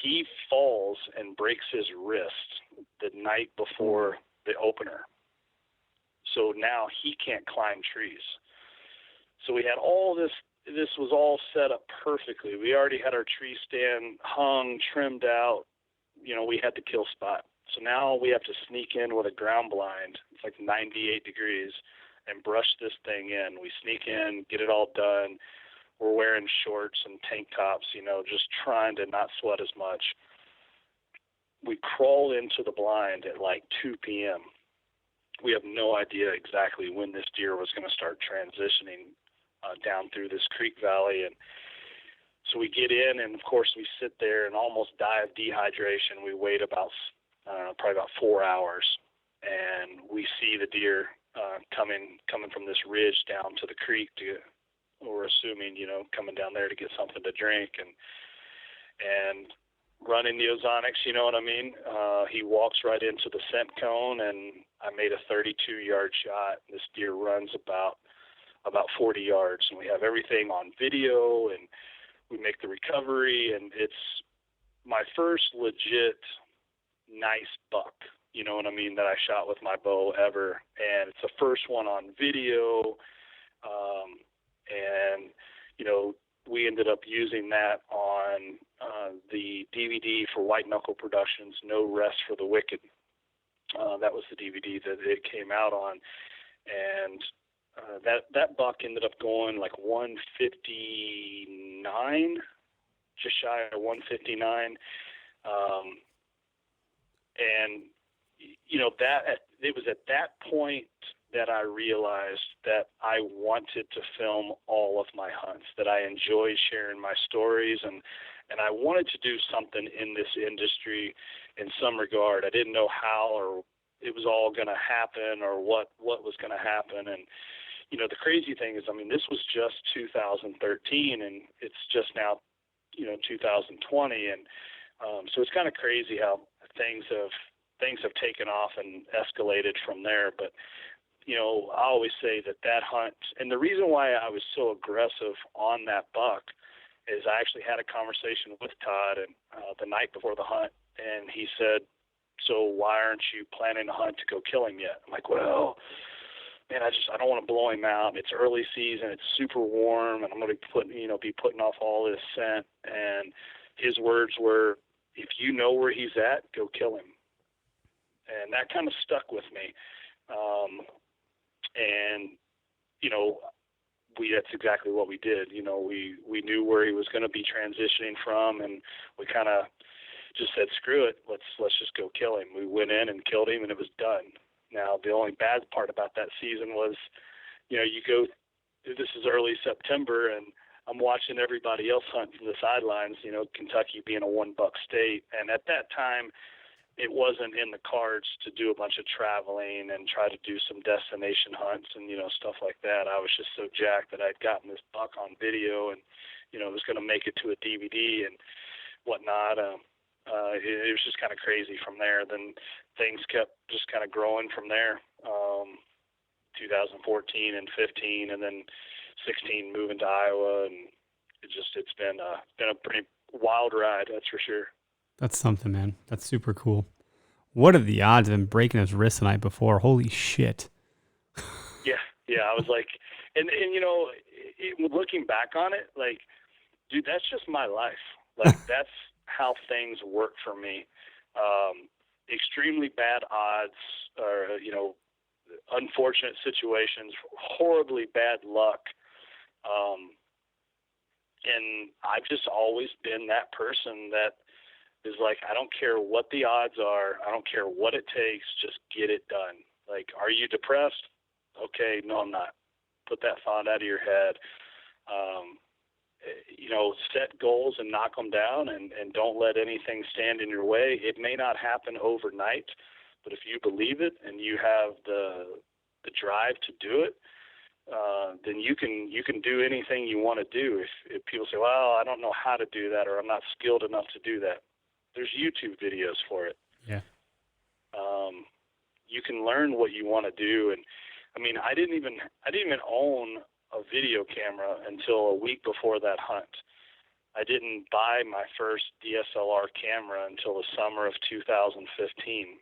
He falls and breaks his wrist the night before the opener. So now he can't climb trees. So we had all this. This was all set up perfectly. We already had our tree stand hung, trimmed out. We had the kill spot. So now we have to sneak in with a ground blind. It's like 98 degrees and brush this thing in. We sneak in, get it all done. We're wearing shorts and tank tops, just trying to not sweat as much. We crawl into the blind at like 2 p.m. We have no idea exactly when this deer was going to start transitioning down through this creek valley. And so we get in, and of course we sit there and almost die of dehydration. We wait about, probably about 4 hours, and we see the deer coming from this ridge down to the creek we're assuming, coming down there to get something to drink and running the ozonics, you know what I mean? He walks right into the scent cone, and I made a 32-yard shot. This deer runs about 40 yards, and we have everything on video, and we make the recovery, and it's my first legit nice buck, you know what I mean, that I shot with my bow ever, and it's the first one on video, and, we ended up using that on the DVD for White Knuckle Productions, No Rest for the Wicked. That was the DVD that it came out on, and that buck ended up going like 159, just shy of 159. And, it was at that point that I realized that I wanted to film all of my hunts, that I enjoyed sharing my stories, and I wanted to do something in this industry in some regard. I didn't know how or it was all going to happen or what was going to happen. And, the crazy thing is, this was just 2013, and it's just now, 2020. And so it's kind of crazy how things have taken off and escalated from there. But, I always say that hunt, and the reason why I was so aggressive on that buck is I actually had a conversation with Todd and the night before the hunt, and he said, so why aren't you planning to hunt to go kill him yet? I'm like, well, man, I don't want to blow him out. It's early season. It's super warm, and I'm going to be putting off all this scent. And his words were, if you know where he's at, go kill him. And that kind of stuck with me. And, that's exactly what we did. We knew where he was going to be transitioning from, and we kind of just said, screw it. Let's just go kill him. We went in and killed him, and it was done. Now, the only bad part about that season was, this is early September, and I'm watching everybody else hunt from the sidelines, Kentucky being a one-buck state. And at that time, it wasn't in the cards to do a bunch of traveling and try to do some destination hunts and, stuff like that. I was just so jacked that I'd gotten this buck on video and, it was going to make it to a DVD and whatnot. It was just kind of crazy from there. Then things kept just kind of growing from there. 2014 and 15, and then 16 moving to Iowa, and it's been a pretty wild ride, that's for sure. That's something, man. That's super cool. What are the odds of him breaking his wrist the night before? Holy shit. Yeah, I was like, and looking back on it, like, dude, that's just my life. Like, that's how things work for me. Extremely bad odds, or unfortunate situations, horribly bad luck. And I've just always been that person that is like, I don't care what the odds are. I don't care what it takes. Just get it done. Like, are you depressed? Okay, no, I'm not. Put that thought out of your head. Set goals and knock them down, and don't let anything stand in your way. It may not happen overnight, but if you believe it and you have the drive to do it, then you can do anything you want to do. If people say, well, I don't know how to do that, or I'm not skilled enough to do that, there's YouTube videos for it. Yeah. You can learn what you want to do. And I mean, I didn't even own a video camera until a week before that hunt. I didn't buy my first DSLR camera until the summer of 2015.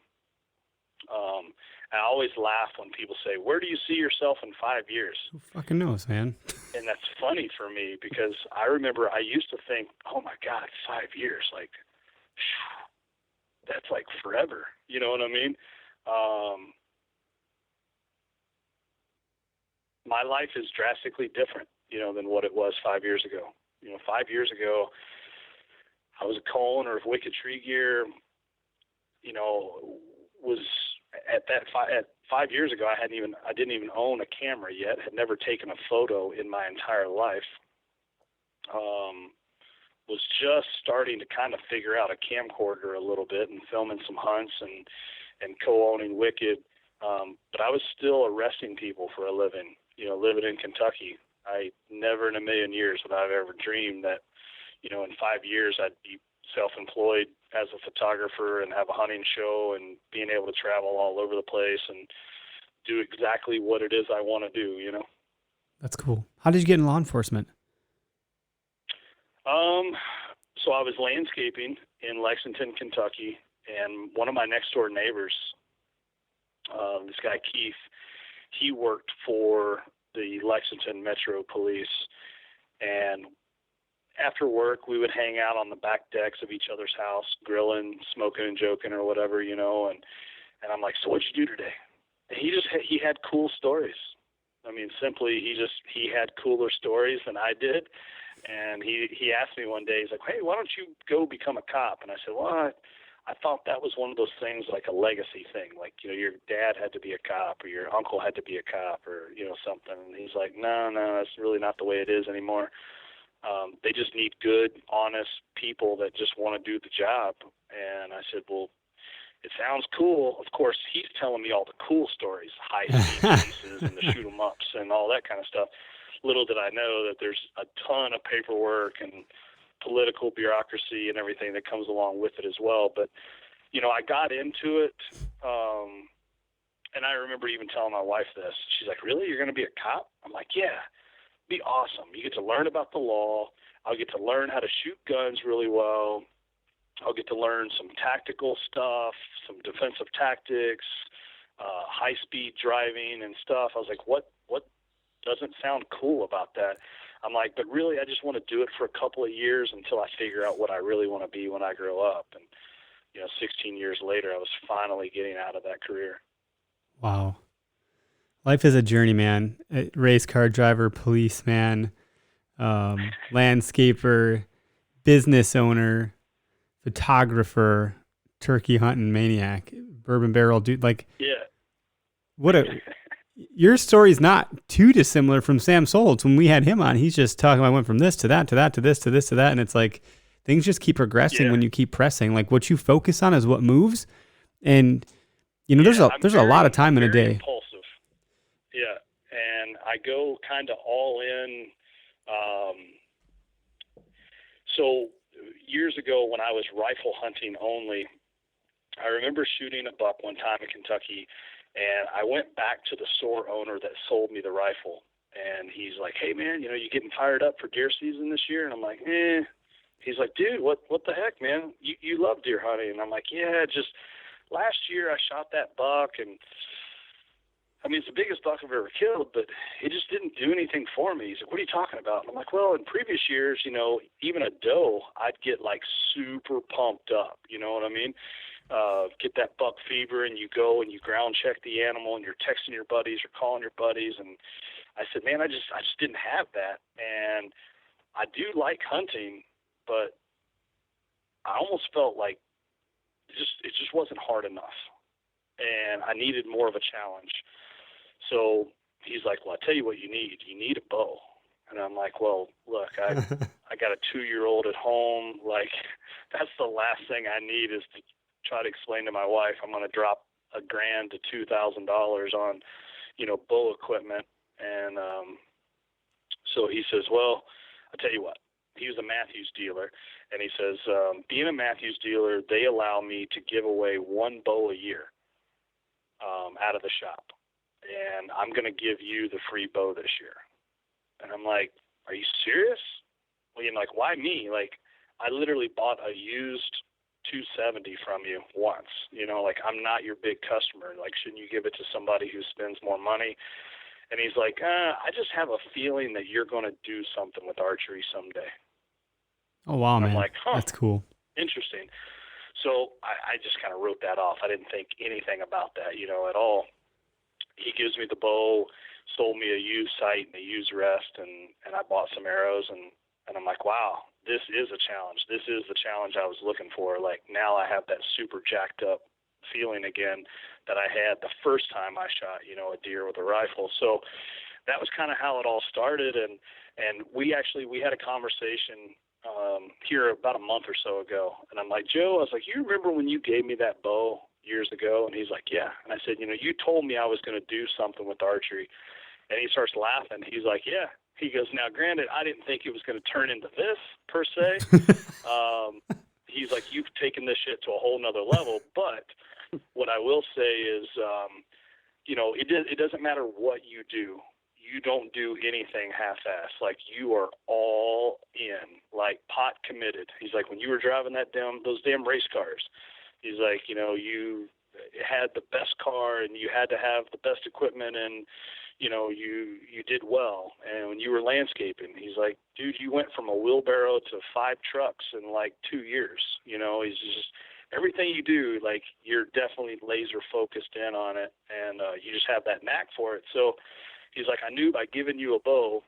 I always laugh when people say, where do you see yourself in 5 years? Who fucking knows, man? And that's funny for me, because I remember I used to think, oh my God, 5 years, like, that's like forever. You know what I mean? My life is drastically different, than what it was 5 years ago. 5 years ago, I was a co-owner of Wicked Tree Gear. Was at 5 years ago, I didn't even own a camera yet. Had never taken a photo in my entire life. Was just starting to kind of figure out a camcorder a little bit and filming some hunts and co-owning Wicked. But I was still arresting people for a living, living in Kentucky. I never in a million years would I have ever dreamed that, in 5 years I'd be self-employed as a photographer and have a hunting show and being able to travel all over the place and do exactly what it is I want to do, That's cool. How did you get in law enforcement? So I was landscaping in Lexington, Kentucky, and one of my next door neighbors, this guy Keith, he worked for the Lexington Metro Police, and after work we would hang out on the back decks of each other's house, grilling, smoking and joking or whatever, and I'm like, so what'd you do today? And he had cool stories. I mean, simply, he had cooler stories than I did. And he asked me one day, he's like, hey, why don't you go become a cop? And I said, well, I thought that was one of those things, like a legacy thing. Like, your dad had to be a cop, or your uncle had to be a cop, or, something. And he's like, no, that's really not the way it is anymore. They just need good, honest people that just want to do the job. And I said, well, it sounds cool. Of course, he's telling me all the cool stories, high-speed chases and the shoot-'em-ups and all that kind of stuff. Little did I know that there's a ton of paperwork and political bureaucracy and everything that comes along with it as well. But, I got into it, and I remember even telling my wife this. She's like, really? You're going to be a cop? I'm like, yeah, be awesome. You get to learn about the law. I'll get to learn how to shoot guns really well. I'll get to learn some tactical stuff, some defensive tactics, high-speed driving and stuff. I was like, what doesn't sound cool about that? I'm like, but really, I just want to do it for a couple of years until I figure out what I really want to be when I grow up. And, 16 years later, I was finally getting out of that career. Wow. Life is a journey, man. A race car driver, policeman, landscaper, business owner, photographer, turkey hunting maniac, bourbon barrel dude. Like, yeah. Your story's not too dissimilar from Sam Soltz. When we had him on, he's just talking. I went from this to that to that to this to this to that, and it's like things just keep progressing when you keep pressing. Like, what you focus on is what moves, and there's a lot of time in a day. Impulsive. Yeah, and I go kind of all in. So years ago, when I was rifle hunting only, I remember shooting a buck one time in Kentucky. And I went back to the store owner that sold me the rifle. And he's like, hey, man, you getting fired up for deer season this year? And I'm like, eh. He's like, dude, what the heck, man? You love deer hunting. And I'm like, yeah, just last year I shot that buck. And I mean, it's the biggest buck I've ever killed, but it just didn't do anything for me. He's like, what are you talking about? And I'm like, well, in previous years, you know, even a doe, I'd get like super pumped up. You know what I mean? Get that buck fever, and you go and you ground check the animal, and you're texting your buddies or calling your buddies. And I said, man, I just didn't have that. And I do like hunting, but I almost felt like it just wasn't hard enough, and I needed more of a challenge. So he's like, well, I'll tell you what you need. You need a bow. And I'm like, well, look, I got a 2-year-old at home. Like, that's the last thing I need is to try to explain to my wife I'm going to drop $1,000 to $2,000 on, you know, bow equipment. And so he says, well, I'll tell you what. He was a Matthews dealer, and he says, being a Matthews dealer, they allow me to give away 1 bow a year out of the shop. And I'm going to give you the free bow this year. And I'm like, are you serious? Well, you know, like, why me? Like, I literally bought a used 270 from you once. You know, like, I'm not your big customer. Like, shouldn't you give it to somebody who spends more money? And he's like, I just have a feeling that you're going to do something with archery someday. Oh, wow, man. I'm like, That's cool. Interesting. So I just kind of wrote that off. I didn't think anything about that, you know, at all. He gives me the bow, sold me a used sight and a used rest, and I bought some arrows, and I'm like, wow, this is a challenge. This is the challenge I was looking for. Like, now I have that super jacked up feeling again that I had the first time I shot, you know, a deer with a rifle. So that was kind of how it all started. And we had a conversation here about a month or so ago. And I'm like, Joe, I was like, you remember when you gave me that bow years ago? And he's like, yeah. And I said, you know, you told me I was going to do something with archery. And he starts laughing. He's like, yeah. He goes, now, granted, I didn't think it was going to turn into this per se. He's like, you've taken this shit to a whole nother level. But what I will say is, you know, it doesn't matter what you do. You don't do anything half-assed. Like, you are all in, like pot committed. He's like, when you were driving those damn race cars, he's like, you know, you had the best car and you had to have the best equipment, and, you know, you did well. And when you were landscaping, he's like, dude, you went from a wheelbarrow to 5 trucks in like 2 years. You know, he's just, everything you do, like, you're definitely laser focused in on it, and you just have that knack for it. So he's like, I knew by giving you a bow,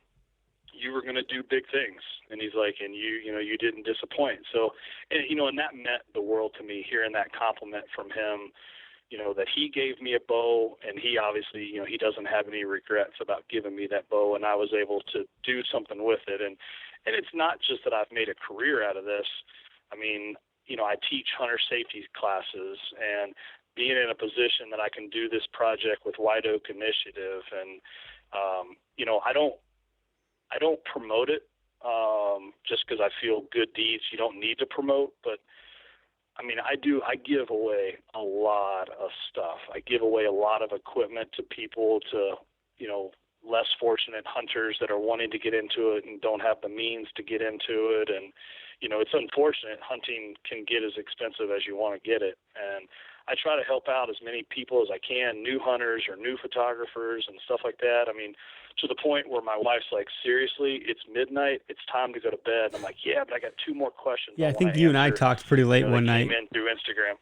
you were going to do big things. And he's like, and you know, you didn't disappoint. So, and, you know, and that meant the world to me, hearing that compliment from him, you know, that he gave me a bow, and he obviously, you know, he doesn't have any regrets about giving me that bow, and I was able to do something with it. And it's not just that I've made a career out of this. I mean, you know, I teach hunter safety classes, and being in a position that I can do this project with White Oak Initiative, and, you know, I don't promote it just because I feel good deeds you don't need to promote, but I mean, I give away a lot of stuff. I give away a lot of equipment to people, to, you know, less fortunate hunters that are wanting to get into it and don't have the means to get into it. And, you know, it's unfortunate. Hunting can get as expensive as you want to get it. And I try to help out as many people as I can, new hunters or new photographers and stuff like that. I mean, to the point where my wife's like, seriously, it's midnight, it's time to go to bed. I'm like, yeah, but I got 2 more questions. Yeah, I think you and I talked pretty late one night. Came in through Instagram.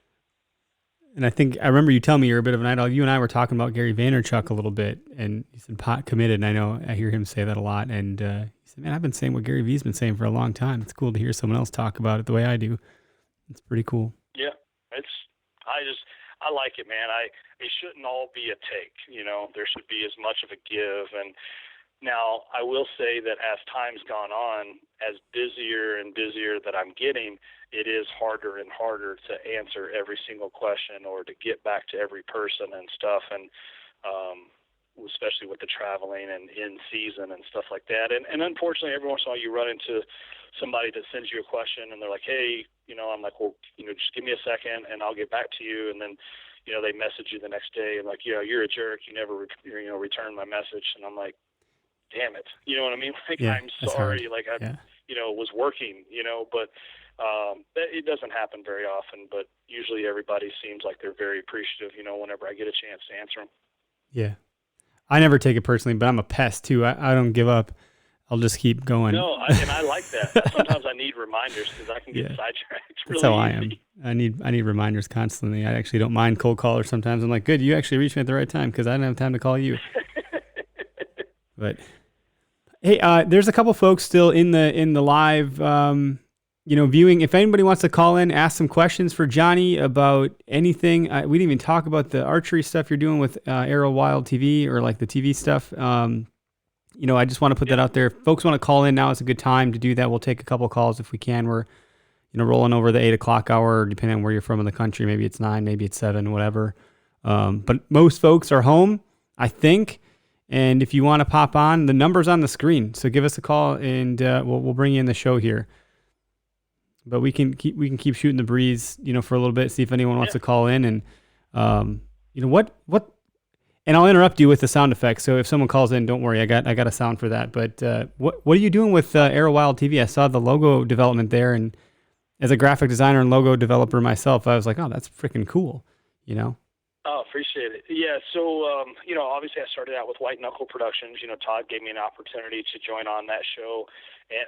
And I remember you telling me you're a bit of a night owl. You and I were talking about Gary Vaynerchuk a little bit, and he said pot committed. And I hear him say that a lot. And he said, man, I've been saying what Gary V's been saying for a long time. It's cool to hear someone else talk about it the way I do. It's pretty cool. Yeah, I like it, man. It shouldn't all be a take, you know. There should be as much of a give. And now I will say that as time's gone on, as busier and busier that I'm getting, it is harder and harder to answer every single question or to get back to every person and stuff. And especially with the traveling and in season and stuff like that. And unfortunately, every once in a while you run into somebody that sends you a question and they're like, hey, you know, I'm like, well, you know, just give me a second and I'll get back to you. And then, you know, they message you the next day and like, yeah, you're a jerk. You never, return my message. And I'm like, damn it. You know what I mean? Like, yeah, I'm sorry. Hard. Like I, you know, was working, you know, but it doesn't happen very often, but usually everybody seems like they're very appreciative, you know, whenever I get a chance to answer them. Yeah. I never take it personally, but I'm a pest too. I don't give up. I'll just keep going. No, and I like that. Sometimes I need reminders because I can get sidetracked really That's how I am. easy. I need reminders constantly. I actually don't mind cold callers sometimes. I'm like, good, you actually reached me at the right time because I didn't have time to call you. But hey, there's a couple folks still in the live, viewing. If anybody wants to call in, ask some questions for Johnny about anything. We didn't even talk about the archery stuff you're doing with Arrow Wild TV or like the TV stuff. I just want to put that out there. If folks want to call in, now is a good time to do that. We'll take a couple calls if we can. We're, rolling over the 8 o'clock hour, depending on where you're from in the country. Maybe it's 9, maybe it's 7, whatever. But most folks are home, I think. And if you want to pop on, the number's on the screen. So give us a call, and we'll bring you in the show here. But we can keep shooting the breeze, for a little bit. See if anyone wants to call in, and what. And I'll interrupt you with the sound effects. So if someone calls in, don't worry, I got a sound for that. But what are you doing with Arrow Wild TV? I saw the logo development there, and as a graphic designer and logo developer myself, I was like, oh, that's freaking cool, Oh, appreciate it. Yeah, so obviously I started out with White Knuckle Productions. Todd gave me an opportunity to join on that show, and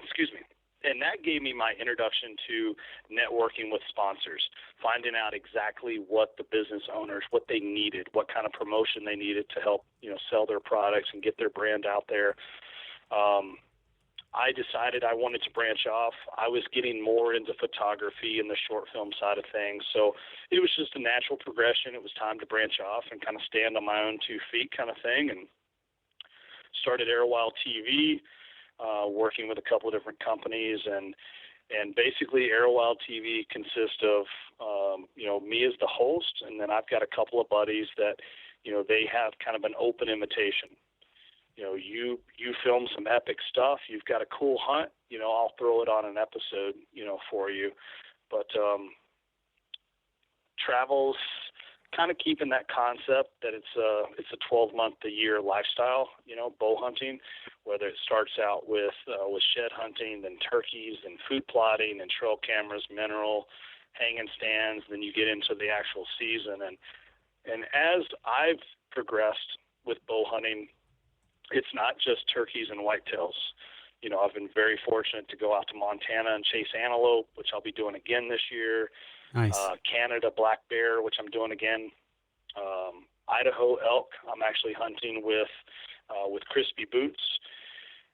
excuse me. And that gave me my introduction to networking with sponsors, finding out exactly what the business owners, what they needed, what kind of promotion they needed to help, sell their products and get their brand out there. I decided I wanted to branch off. I was getting more into photography and the short film side of things. So it was just a natural progression. It was time to branch off and kind of stand on my own 2 feet kind of thing, and started Arrow Wild TV. Working with a couple of different companies, and basically Arrow Wild TV consists of me as the host, and then I've got a couple of buddies that they have kind of an open invitation. You film some epic stuff, you've got a cool hunt, I'll throw it on an episode for you, but travels, kind of keeping that concept that it's a 12-month-a-year lifestyle, bow hunting, whether it starts out with shed hunting, then turkeys, then food plotting, and trail cameras, mineral, hanging stands, then you get into the actual season. And as I've progressed with bow hunting, it's not just turkeys and whitetails. I've been very fortunate to go out to Montana and chase antelope, which I'll be doing again this year. Nice. Canada black bear, which I'm doing again. Idaho elk, I'm actually hunting with Crispy Boots.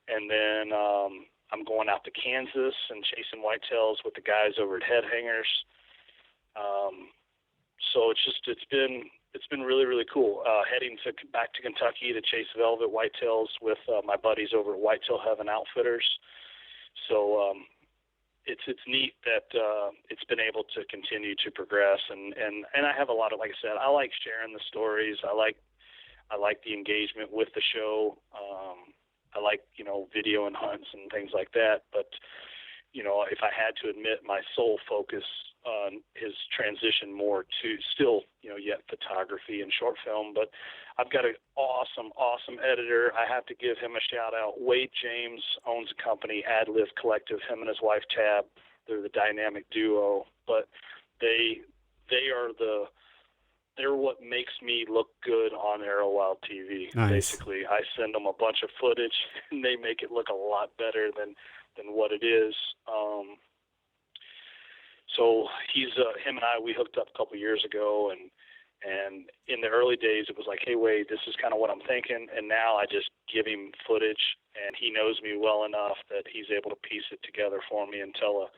And then I'm going out to Kansas and chasing whitetails with the guys over at Head Hangers. So it's been really, really cool. Heading back to Kentucky to chase velvet whitetails with my buddies over at Whitetail Heaven Outfitters. So it's neat that it's been able to continue to progress, and I have a lot of, like I said, I like sharing the stories. I like the engagement with the show. I like video and hunts and things like that. But if I had to admit, my sole focus is transition more to still yet photography and short film. But I've got an awesome editor. I have to give him a shout out. Wade James owns a company, Ad Live Collective, him and his wife Tab. They're the dynamic duo, but they're what makes me look good on Arrow Wild TV. Nice. Basically, I send them a bunch of footage and they make it look a lot better than what it is. So him and I, we hooked up a couple years ago, and in the early days, it was like, hey, Wade, this is kind of what I'm thinking. And now I just give him footage, and he knows me well enough that he's able to piece it together for me and tell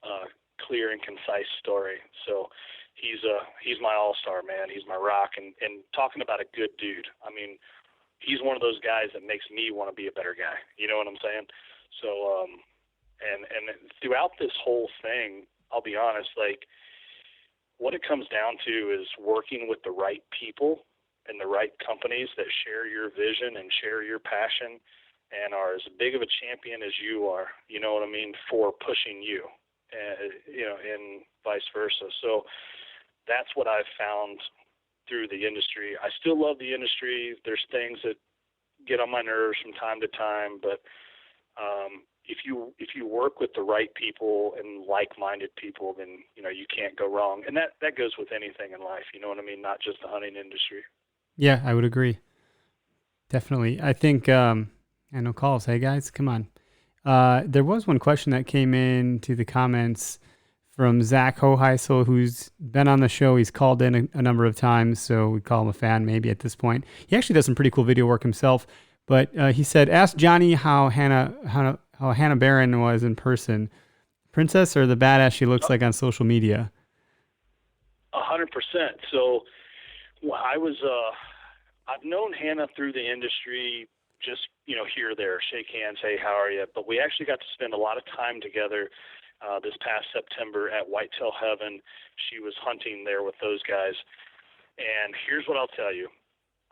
a clear and concise story. So he's my all-star, man. He's my rock. And talking about a good dude, I mean, he's one of those guys that makes me want to be a better guy. You know what I'm saying? So, and throughout this whole thing, I'll be honest, like, what it comes down to is working with the right people and the right companies that share your vision and share your passion and are as big of a champion as you are, you know what I mean, for pushing you, and vice versa. So that's what I've found through the industry. I still love the industry. There's things that get on my nerves from time to time, but if you work with the right people and like-minded people, then you can't go wrong. And that goes with anything in life. You know what I mean? Not just the hunting industry. Yeah, I would agree. definitely. I think, I know calls. Hey guys, come on. There was one question that came in to the comments from Zach Hoheisel, who's been on the show. He's called in a number of times, so we call him a fan maybe at this point. He actually does some pretty cool video work himself, but he said, ask Johnny how Hannah Barron was in person. Princess or the badass she looks like on social media? 100%. So I've known Hannah through the industry, just, here or there, shake hands, hey, how are you? But we actually got to spend a lot of time together this past September at Whitetail Heaven. She was hunting there with those guys. And here's what I'll tell you.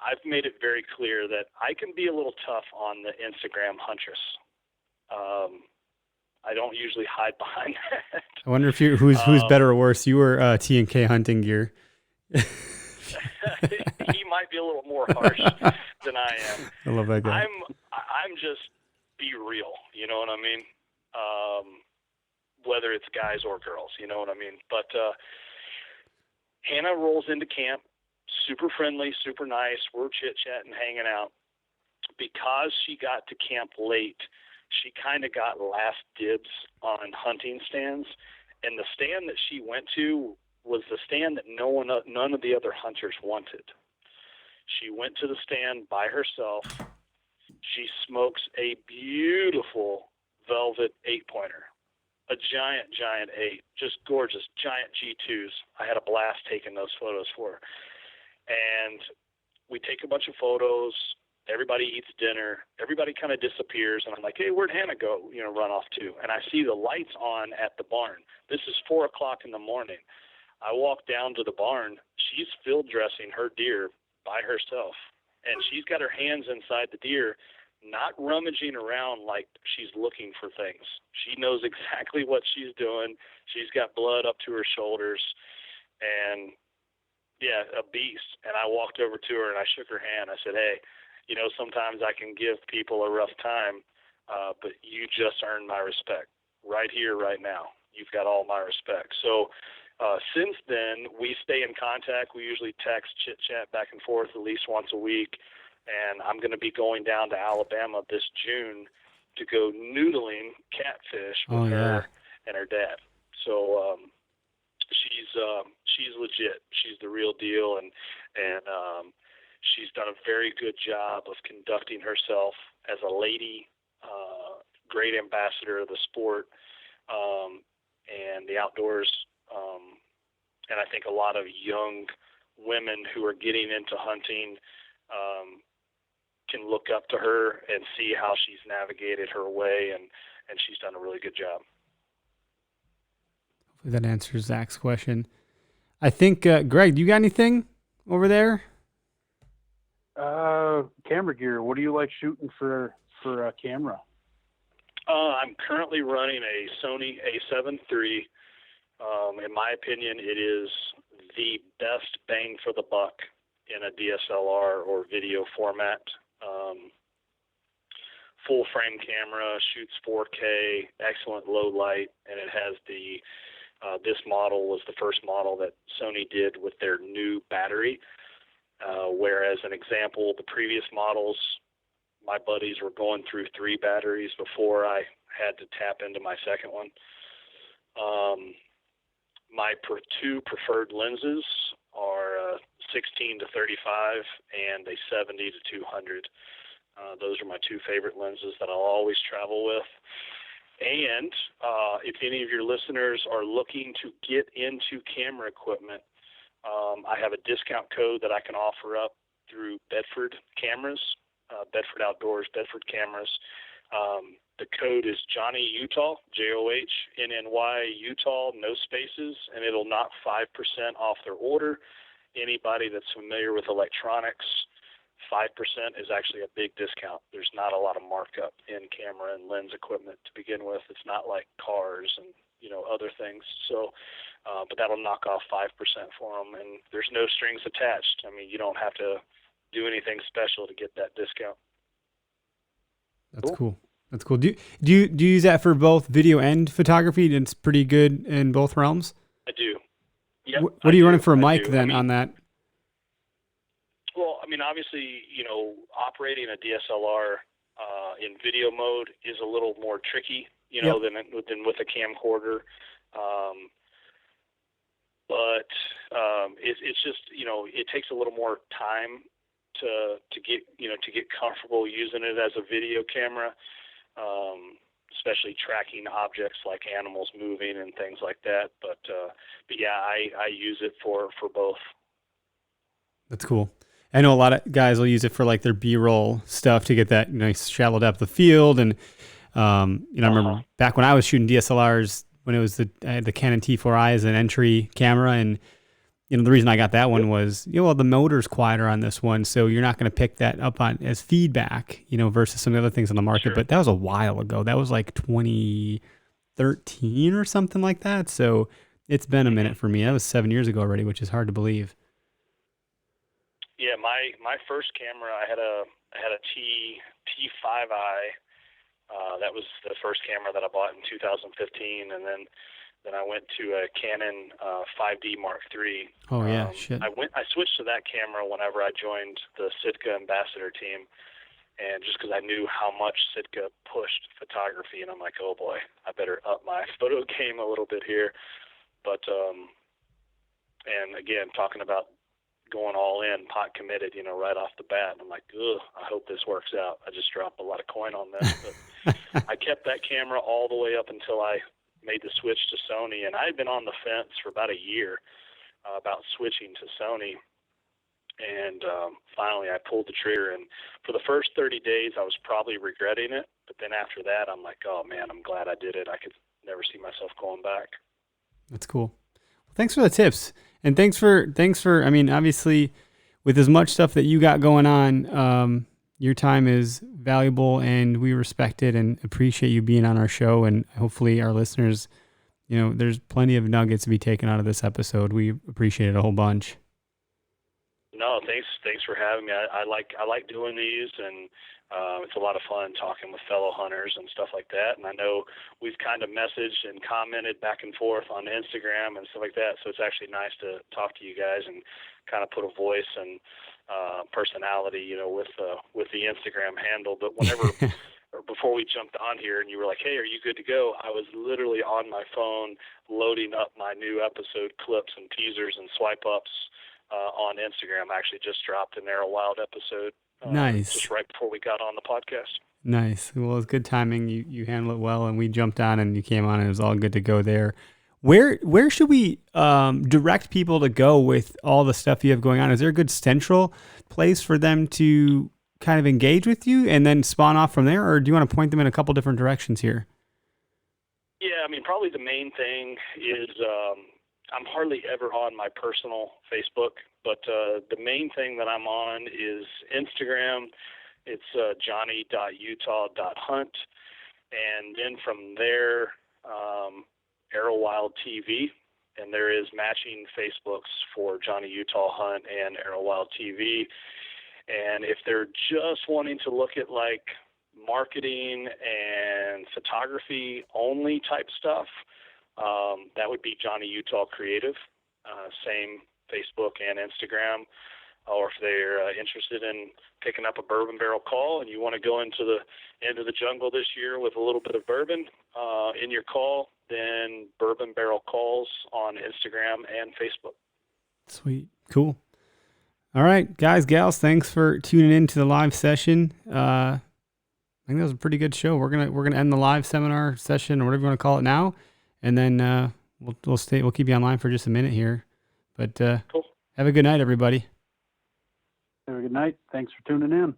I've made it very clear that I can be a little tough on the Instagram huntress. I don't usually hide behind that. I wonder if who's better or worse, you or T&K hunting gear. He might be a little more harsh than I am. I love that guy. I'm just be real. You know what I mean? Whether it's guys or girls, you know what I mean? But Hannah rolls into camp, super friendly, super nice. We're chit-chatting, hanging out. Because she got to camp late, she kind of got last dibs on hunting stands. And the stand that she went to was the stand that none of the other hunters wanted. She went to the stand by herself. She smokes a beautiful velvet 8-pointer, a giant 8, just gorgeous, giant G2s. I had a blast taking those photos for her. And we take a bunch of photos. Everybody eats dinner. Everybody kind of disappears. And I'm like, hey, where'd Hannah go? Run off to. And I see the lights on at the barn. This is 4 o'clock in the morning. I walk down to the barn. She's field dressing her deer by herself. And she's got her hands inside the deer, not rummaging around like she's looking for things. She knows exactly what she's doing. She's got blood up to her shoulders. And, yeah, a beast. And I walked over to her and I shook her hand. I said, hey, sometimes I can give people a rough time, but you just earned my respect right here, right now. You've got all my respect. So since then, we stay in contact. We usually text, chit-chat back and forth at least once a week. And I'm going to be going down to Alabama this June to go noodling catfish with her and her dad. So she's legit. She's the real deal, and she's done a very good job of conducting herself as a lady, great ambassador of the sport and the outdoors. And I think a lot of young women who are getting into hunting can look up to her and see how she's navigated her way, and she's done a really good job. Hopefully that answers Zach's question. I think, Greg, do you got anything over there? Camera gear. What do you like shooting for a camera? I'm currently running a Sony A7 III. In my opinion, it is the best bang for the buck in a DSLR or video format. Full frame camera, shoots 4K, excellent low light, and it has this model was the first model that Sony did with their new battery. Whereas an example, the previous models, my buddies were going through 3 batteries before I had to tap into my second one. My 2 preferred lenses are 16 to 35 and a 70 to 200. Those are my 2 favorite lenses that I'll always travel with. And if any of your listeners are looking to get into camera equipment, I have a discount code that I can offer up through Bedford Cameras, Bedford Outdoors, Bedford Cameras. The code is Johnny Utah, JOHNNY Utah, no spaces, and it'll knock 5% off their order. Anybody that's familiar with electronics, 5% is actually a big discount. There's not a lot of markup in camera and lens equipment to begin with. It's not like cars and other things. So, but that'll knock off 5% for them, and there's no strings attached. I mean, you don't have to do anything special to get that discount. That's cool. That's cool. Do you use that for both video and photography? It's pretty good in both realms. I do. Yep, what are you running for a mic then on that? Well, mean, obviously, operating a DSLR in video mode is a little more tricky, than with a camcorder. But it's just, it takes a little more time to get comfortable using it as a video camera, especially tracking objects like animals moving and things like that. But yeah, I use it for both. That's cool. I know a lot of guys will use it for like their B-roll stuff to get that nice shallow depth of field. And, I remember back when I was shooting DSLRs, when it was the Canon T4i as an entry camera. And, the reason I got that one was, the motor's quieter on this one. So you're not going to pick that up on as feedback, versus some of the other things on the market. Sure. But that was a while ago. That was like 2013 or something like that. So it's been a minute for me. That was 7 years ago already, which is hard to believe. Yeah, my first camera, I had a T5i. That was the first camera that I bought in 2015, and then I went to a Canon 5D Mark III. Oh yeah, shit. I switched to that camera whenever I joined the Sitka ambassador team, and just because I knew how much Sitka pushed photography, and I'm like, oh boy, I better up my photo game a little bit here. But and again, talking about going all in, pot committed, right off the bat. And I'm like, ugh, I hope this works out. I just dropped a lot of coin on this. But I kept that camera all the way up until I made the switch to Sony. And I had been on the fence for about a year about switching to Sony. And finally I pulled the trigger. And for the first 30 days, I was probably regretting it. But then after that, I'm like, oh man, I'm glad I did it. I could never see myself going back. That's cool. Well, thanks for the tips. And thanks for, I mean, obviously with as much stuff that you got going on, your time is valuable and we respect it and appreciate you being on our show. And hopefully our listeners, there's plenty of nuggets to be taken out of this episode. We appreciate it a whole bunch. No, thanks for having me. I like doing these, and it's a lot of fun talking with fellow hunters and stuff like that. And I know we've kind of messaged and commented back and forth on Instagram and stuff like that. So it's actually nice to talk to you guys and kind of put a voice and personality, with the Instagram handle. But whenever before we jumped on here and you were like, hey, are you good to go? I was literally on my phone loading up my new episode clips and teasers and swipe ups on Instagram. I actually just dropped an Arrow Wild episode. Nice. Just right before we got on the podcast. Nice. Well, it's good timing. You handled it well, and we jumped on and you came on and it was all good to go there. Where should we direct people to go with all the stuff you have going on? Is there a good central place for them to kind of engage with you and then spawn off from there? Or do you want to point them in a couple different directions here? Yeah, I mean, probably the main thing is I'm hardly ever on my personal Facebook, but the main thing that I'm on is Instagram. It's johnny.utah.hunt. And then from there, Arrow Wild TV. And there is matching Facebooks for Johnny Utah Hunt and Arrow Wild TV. And if they're just wanting to look at like marketing and photography only type stuff, that would be Johnny Utah Creative, same Facebook and Instagram. Or if they're interested in picking up a bourbon barrel call and you want to go into the jungle this year with a little bit of bourbon in your call, then Bourbon Barrel Calls on Instagram and Facebook. Sweet. Cool. All right, guys, gals, thanks for tuning in to the live session. I think that was a pretty good show. We're gonna end the live seminar session or whatever you want to call it now, and then we'll keep you online for just a minute here. But cool. Have a good night, everybody. Have a good night. Thanks for tuning in.